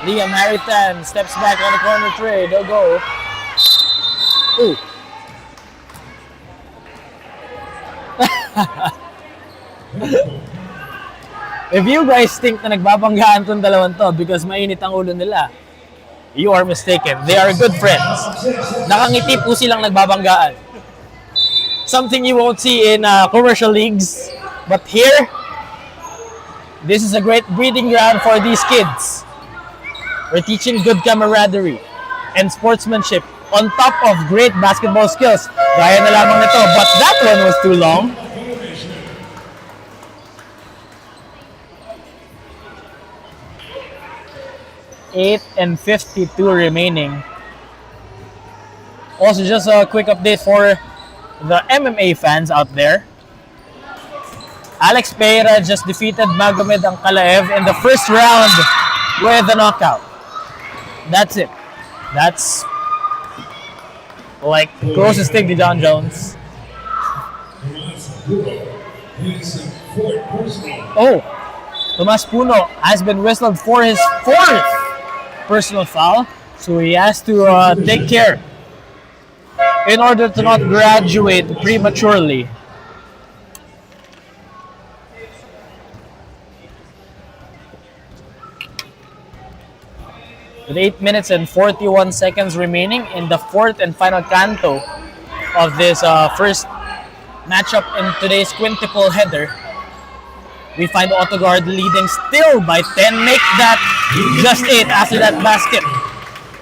Liam Harritan steps back on the corner tray. They'll go. Ooh. If you guys think na nagbabanggaan tong dalawang to because mainit ang ulo nila, you are mistaken. They are good friends. Nakangiti po silang nagbabanggaan. Something you won't see in commercial leagues. But here, this is a great breeding ground for these kids. We're teaching good camaraderie and sportsmanship on top of great basketball skills. Gaya na lamang ito. But that one was too long. Eight and 52 remaining. Also, just a quick update for the MMA fans out there, Alex Pereira just defeated Magomed Ankalaev in the first round with a knockout. That's it. That's like closest thing to John Jones. Oh, Tomas Puno has been whistled for his 4th personal foul, so he has to take care in order to not graduate prematurely. With 8 minutes and 41 seconds remaining in the 4th and final canto of this first matchup in today's quintuple header, we find Auto-gard leading still by 10. Make that just 8 after that basket.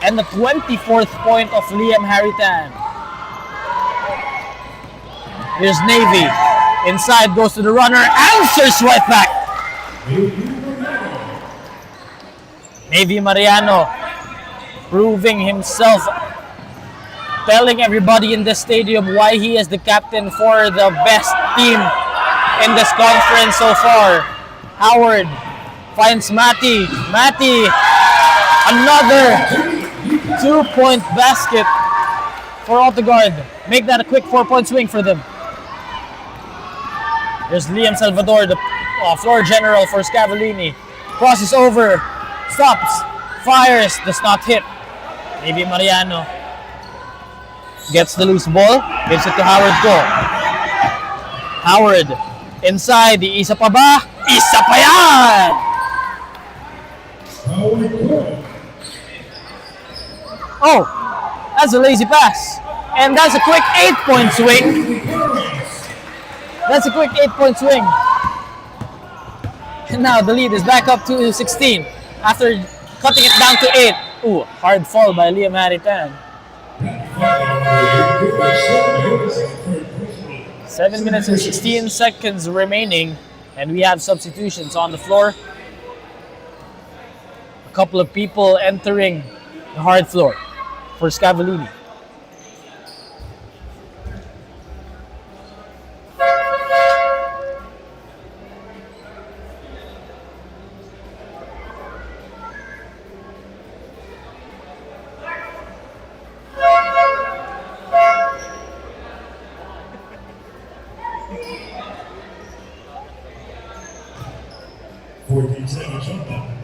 And the 24th point of Liam Haritan. Here's Navy. Inside, goes to the runner, answers right back. Navy Mariano proving himself, telling everybody in the stadium why he is the captain for the best team in this conference so far. Howard finds Matty. Matty, another 2-point basket for Auto-gard. Make that a quick 4-point swing for them. There's Liam Salvador, the floor general for Scavolini. Crosses over, stops, fires, does not hit. Maybe Mariano gets the loose ball, gives it to Howard Cole. Howard inside, the isa pa ba? Isa pa yan! Oh, that's a lazy pass. And that's a quick 8-point swing. That's a quick 8-point swing. And now the lead is back up to 16 after cutting it down to 8. Ooh, hard fall by Liam Haritan. 7 minutes and 16 seconds remaining, and we have substitutions on the floor. A couple of people entering the hard floor for Scavolini.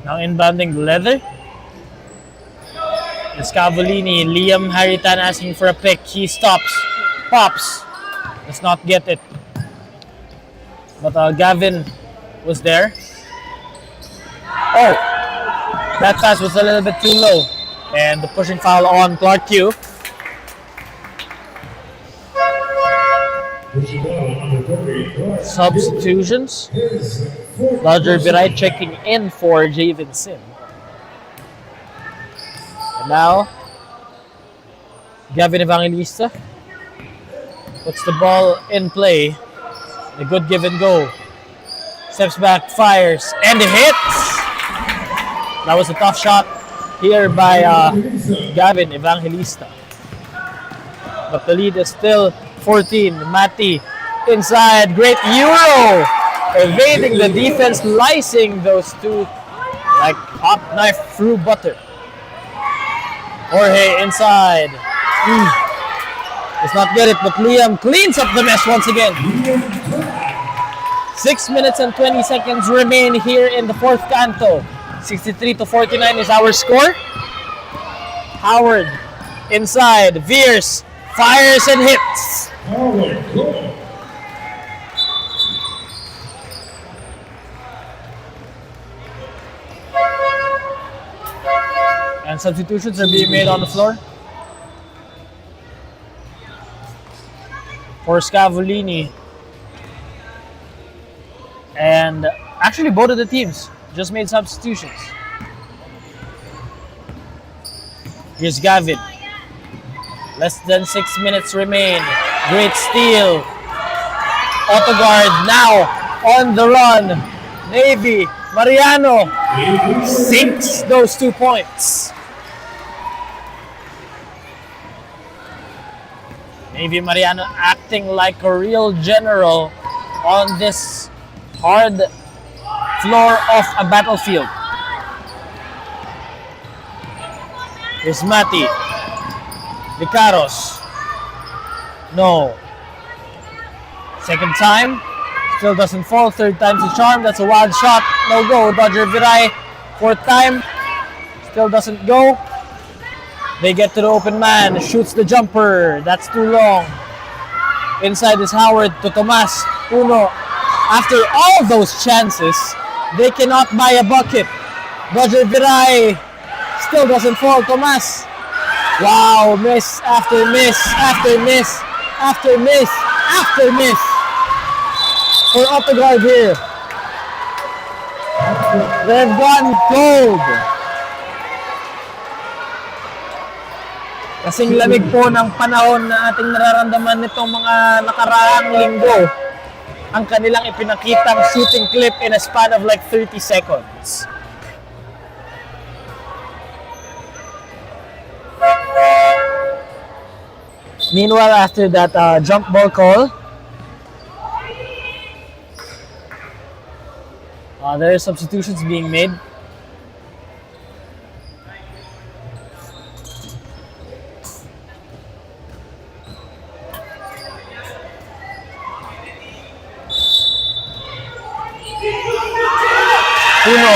Now inbounding leather. It's Scavolini. Liam Haritan asking for a pick. He stops. Pops. Does not get it. But Gavin was there. Oh! That pass was a little bit too low. And the pushing foul on Clark Q. Substitutions. Roger Biray checking in for Javen Sim. And now, Gavin Evangelista puts the ball in play. A good give and go. Steps back, fires, and hits! That was a tough shot here by Gavin Evangelista. But the lead is still 14. Matty inside, great Euro! Evading the defense, slicing those two like hot knife through butter. Jorge inside. Does not get it, but Liam cleans up the mess once again. 6 minutes and 20 seconds remain here in the 4th canto. 63-49 is our score. Howard inside, veers, fires and hits. And substitutions are being made on the floor. For Scavolini. And actually both of the teams just made substitutions. Here's Gavin. Less than 6 minutes remain. Great steal. Auto-gard now on the run. Navy, Mariano sinks those 2 points. Navy Mariano acting like a real general on this hard floor of a battlefield. Here's Mati. Vicaros. No. Second time. Still doesn't fall. Third time's the charm. That's a wild shot. No go. Dodger Viray. Fourth time. Still doesn't go. They get to the open man. Shoots the jumper. That's too long. Inside is Howard to Tomas. Uno. After all those chances, they cannot buy a bucket. Dodger Viray. Still doesn't fall. Tomas. Wow. Miss after miss after miss after miss after miss. For Auto-gard here. They've gone cold. Kasing lamig po ng panahon na ating nararamdaman nitong mga nakaraang linggo. Ang kanilang ipinakitang shooting clip in a span of like 30 seconds. Meanwhile, after that jump ball call, there are substitutions being made. Puno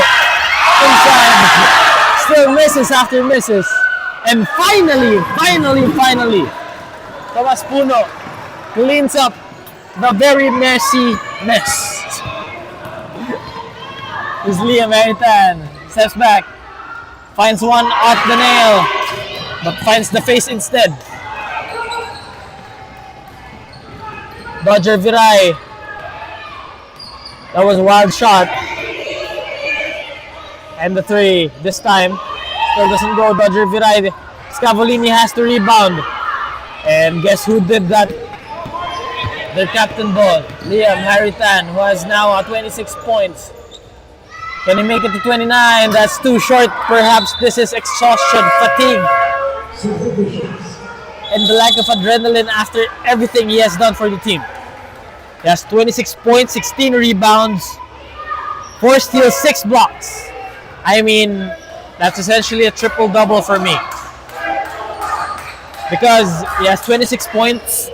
inside, still misses after misses, and finally, Tomas Puno cleans up the very messy mess. Is Liam Eritan, steps back, finds one off the nail, but finds the face instead. Dodger Viray, that was a wild shot. And the three, this time, still doesn't go. Dodger Viray, Scavolini has to rebound. And guess who did that? Their captain ball, Liam Haritan, who has now 26 points. Can he make it to 29? That's too short. Perhaps this is exhaustion, fatigue, and the lack of adrenaline after everything he has done for the team. He has 26 points, 16 rebounds, 4 steals, 6 blocks. I mean, that's essentially a triple-double for me. Because he has 26 points,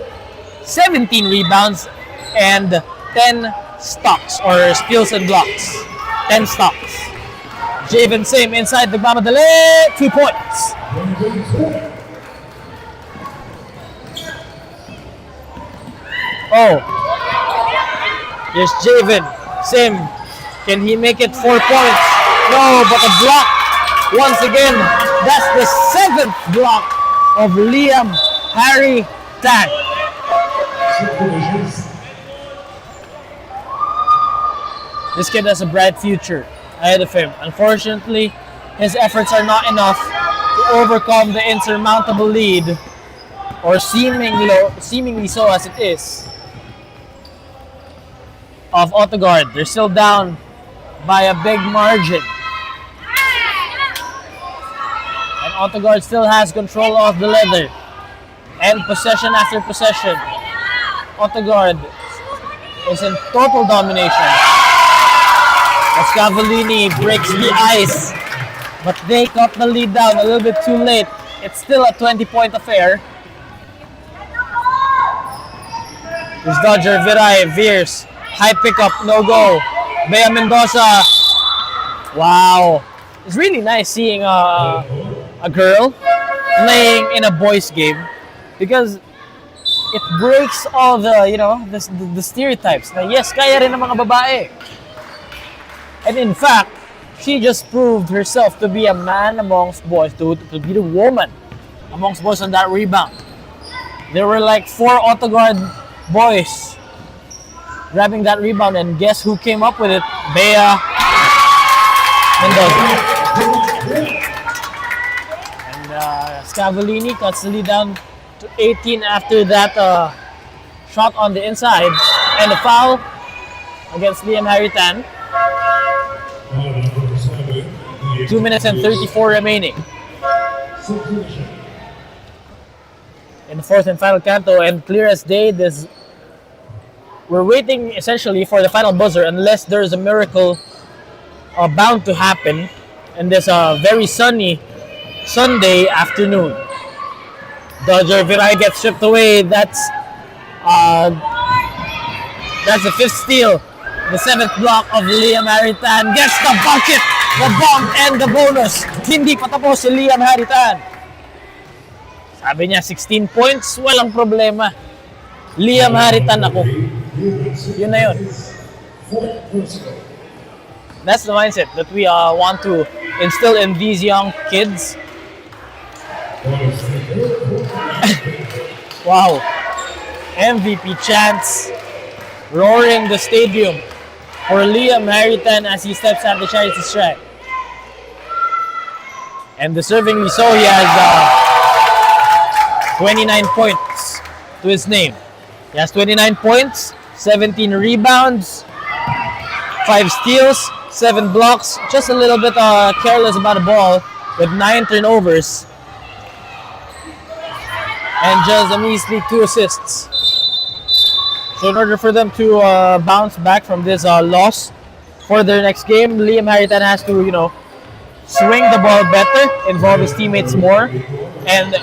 17 rebounds, and 10 stocks or steals and blocks. 10 stocks. Javen Sim inside the Bamadale, 2 points. Oh. Here's Javen Sim. Can he make it 4 points? No, but a block. Once again, that's the 7th block of Liam Harry Tan. This kid has a bright future ahead of him. Unfortunately, his efforts are not enough to overcome the insurmountable lead, or seemingly so as it is, of Auto-gard. They're still down by a big margin. And Auto-gard still has control of the leather. And possession after possession, Auto-gard is in total domination. As Scavolini breaks the ice, but they cut the lead down a little bit too late. It's still a 20-point affair. There's Dodger Viray, veers, high pickup, no go. Bea Mendoza, wow. It's really nice seeing a girl playing in a boys game, because it breaks all the stereotypes. Na yes, kaya rin ng mga babae. And in fact, she just proved herself to be a man amongst boys, to be the woman amongst boys on that rebound. There were like 4 Auto-gard boys grabbing that rebound, and guess who came up with it? Bea Mendoza. And Scavolini cuts the lead down to 18 after that shot on the inside, and a foul against Liam Haritan. 2 minutes and 34 remaining. in the fourth and final canto, and clear as day, this we're waiting essentially for the final buzzer unless there's a miracle bound to happen in this very sunny Sunday afternoon. Dodger Viray gets stripped away. That's the fifth steal. The seventh block of Liam Haritan gets the bucket, the bomb, and the bonus. Hindi pa tapos si Liam Haritan. Sabi niya, 16 points, walang problema. Liam Haritan ako. Yun na yun. That's the mindset that we want to instill in these young kids. Wow. MVP chants roaring the stadium for Liam Haritan as he steps out the charity stripe. And deservingly so, he has 29 points to his name. He has 29 points, 17 rebounds, 5 steals, 7 blocks, just a little bit careless about the ball with 9 turnovers. And just a measly 2 assists. So in order for them to bounce back from this loss for their next game, Liam Haritan has to, swing the ball better, involve his teammates more,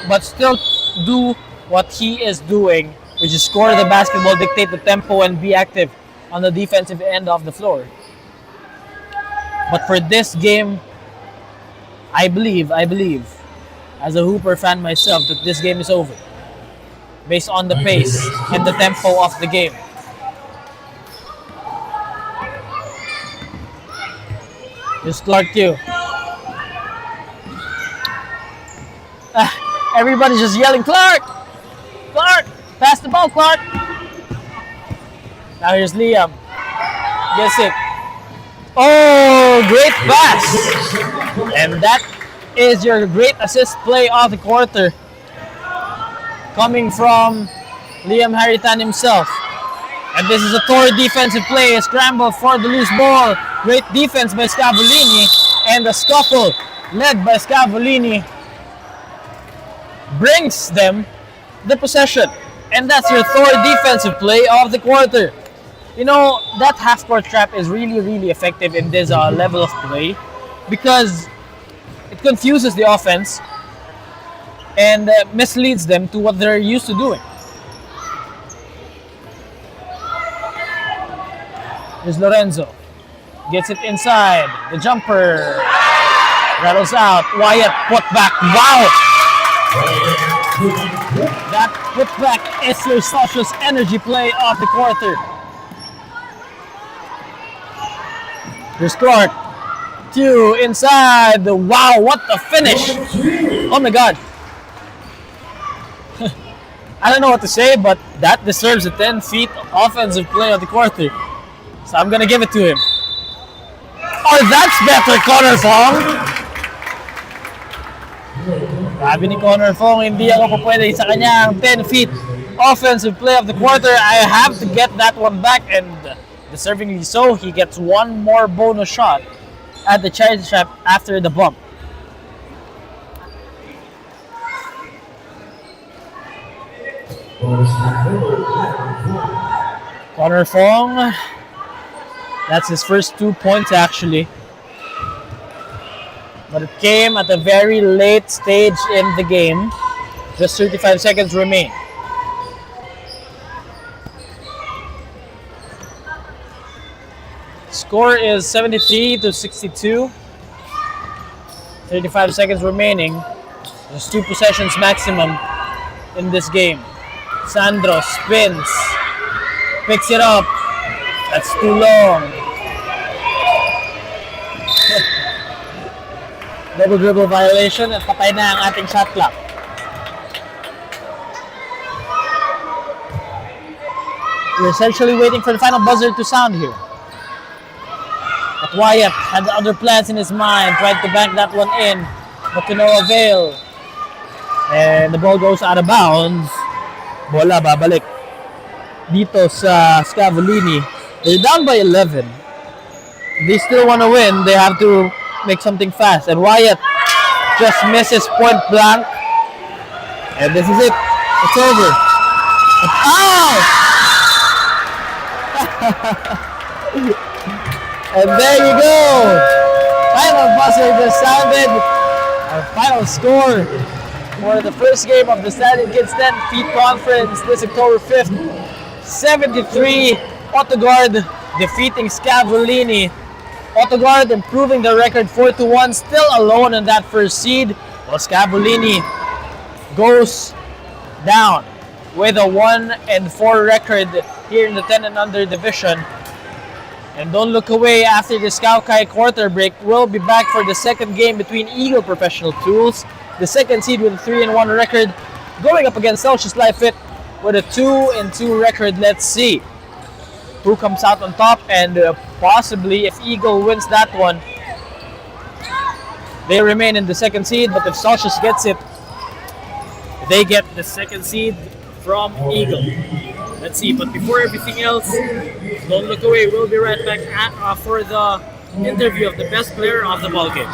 but still do what he is doing, which is score the basketball, dictate the tempo, and be active on the defensive end of the floor. But for this game, I believe, as a Hooper fan myself, that this game is over. Based on the pace and the tempo of the game. Here's Clark Q. Everybody's just yelling, Clark! Clark! Pass the ball, Clark! Now here's Liam. Gets it. Oh, great pass! And that is your great assist play of the quarter. Coming from Liam Haritan himself. And this is a Torre defensive play, a scramble for the loose ball. Great defense by Scavolini, and the scuffle led by Scavolini brings them the possession. And that's your Torre defensive play of the quarter. That half-court trap is really, really effective in this level of play because it confuses the offense and misleads them to what they're used to doing. Here's Lorenzo. Gets it inside. The jumper rattles out. Wyatt put back. Wow! That put back is your Sasha's energy play of the quarter. Here's Clark. 2 inside. Wow, what a finish! Oh my God. I don't know what to say, but that deserves a 10 feet offensive play of the quarter. So I'm gonna give it to him. Oh, that's better, Connor Fong! Sabi ni Connor Fong, hindi ako pwede sa kanyang 10 feet offensive play of the quarter. I have to get that one back, and deservingly so, he gets one more bonus shot at the charity stripe after the bump. Connor Fong, that's his first 2 points actually. But it came at a very late stage in the game. Just 35 seconds remain. Score is 73-62. 35 seconds remaining. There's 2 possessions maximum in this game. Sandro spins, picks it up. That's too long. Double dribble violation at patay na ang ating shot clock. We're essentially waiting for the final buzzer to sound here. But Wyatt had other plans in his mind, tried to bank that one in, but to no avail. And the ball goes out of bounds. Bola babalik dito sa Scavolini. They're down by 11. They still want to win. They have to make something fast. And Wyatt just misses point blank. And this is it. It's over. Ow! And there you go. Final buzzer just sounded. Our final score for the first game of the Stallion Kids 10 Feet Conference this October 5th. 73, Auto-gard defeating Scavolini. Auto-gard improving the record 4-1, still alone in that first seed, while Scavolini goes down with a 1-4 record here in the 10 and under division. And don't look away, after the Scout-Kai quarter break, we'll be back for the second game between Eagle Professional Tools, the second seed with a 3-1 record, going up against Celsius Life Fit with a 2-2 record. Let's see who comes out on top, and possibly if Eagle wins that one, they remain in the second seed. But if Celsius gets it, they get the second seed from Eagle. Let's see. But before everything else, don't look away. We'll be right back for the interview of the best player of the ball game.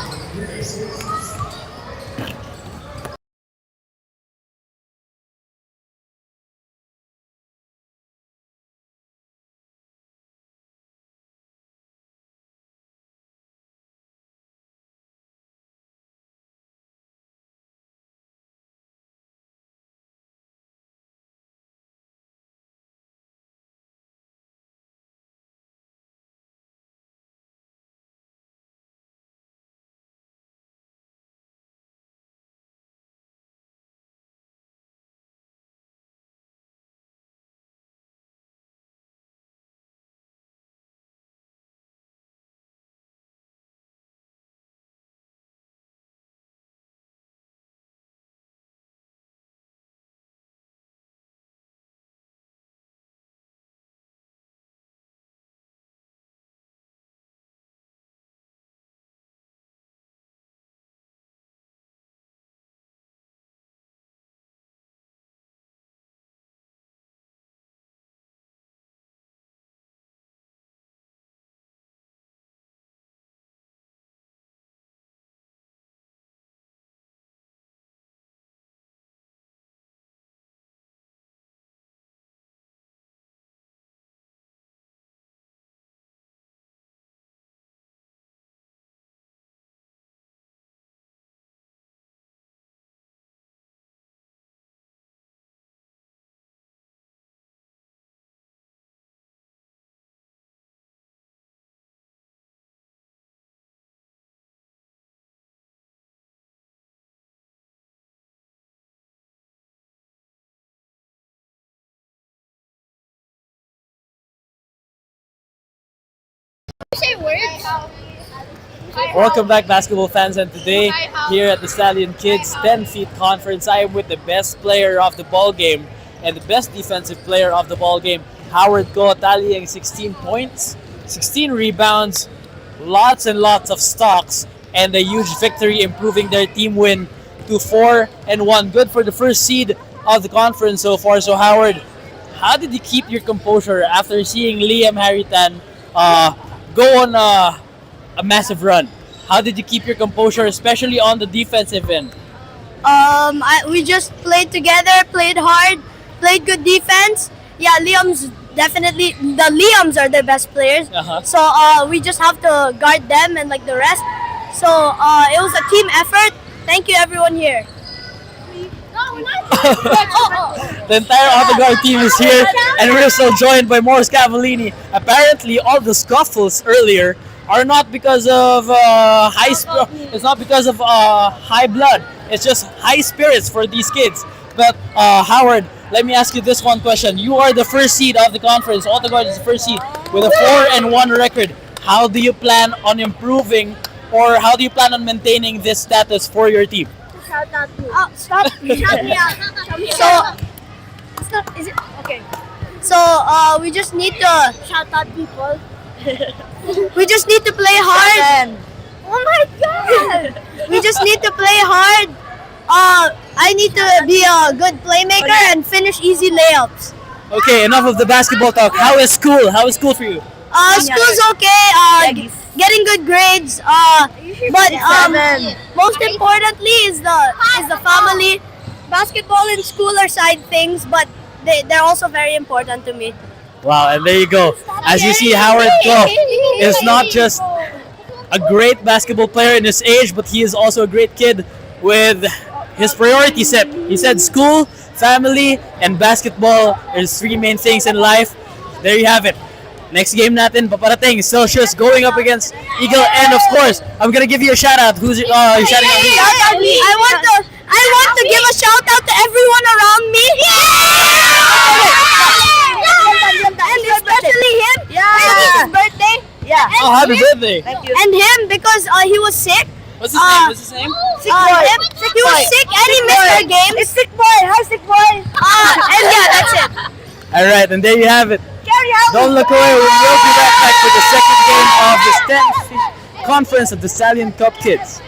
Welcome back, basketball fans, and today here at the Stallion Kids 10 Feet Conference, I am with the best player of the ball game and the best defensive player of the ball game, Howard Go, tallying 16 points, 16 rebounds, lots and lots of stocks, and a huge victory, improving their team win to 4-1. Good for the first seed of the conference so far. So Howard, how did you keep your composure after seeing Liam Haritan go on a massive run? How did you keep your composure, especially on the defensive end? We just played together, played hard, played good defense. Yeah, Liam's definitely, the Liams are the best players. So we just have to guard them and like the rest. So it was a team effort. Thank you everyone here. The entire Auto-gard team is here, and we're still joined by more Scavolini. Apparently, all the scuffles earlier are not because of it's not because of high blood. It's just high spirits for these kids. But Howard, let me ask you this one question. You are the first seed of the conference. Auto-gard is the first seed with a 4-1 record. How do you plan on improving, or how do you plan on maintaining this status for your team? Shout out to stop. Shout me out. So, is it okay? So we just need to shout out people. We just need to play hard. Oh my god! We just need to play hard. I need to be a good playmaker and finish easy layups. Okay, enough of the basketball talk. How is school? How is school for you? School's okay. Getting good grades. But most importantly is the family. basketball and school are side things, but they're also very important to me. Wow, and there you go. As you see, Howard Clough is not just a great basketball player in his age, but he is also a great kid with his priority set. He said school, family, and basketball is three main things in life. There you have it. Next game natin, paparating, Celsius going up against Eagle, and of course, I'm gonna give you a shout out. Who's you're shouting out? I want to give a shout out to everyone around me. And especially him. It's his birthday. Oh, happy birthday! And him because he was sick. What's his name? What's his name? Sick boy. He was sick and he missed our games. It's sick boy. Hi, sick boy. And yeah, that's it. All right, and there you have it. Don't look away. We will be right back for the second game of the 10th conference of the Stallion Cup Kids.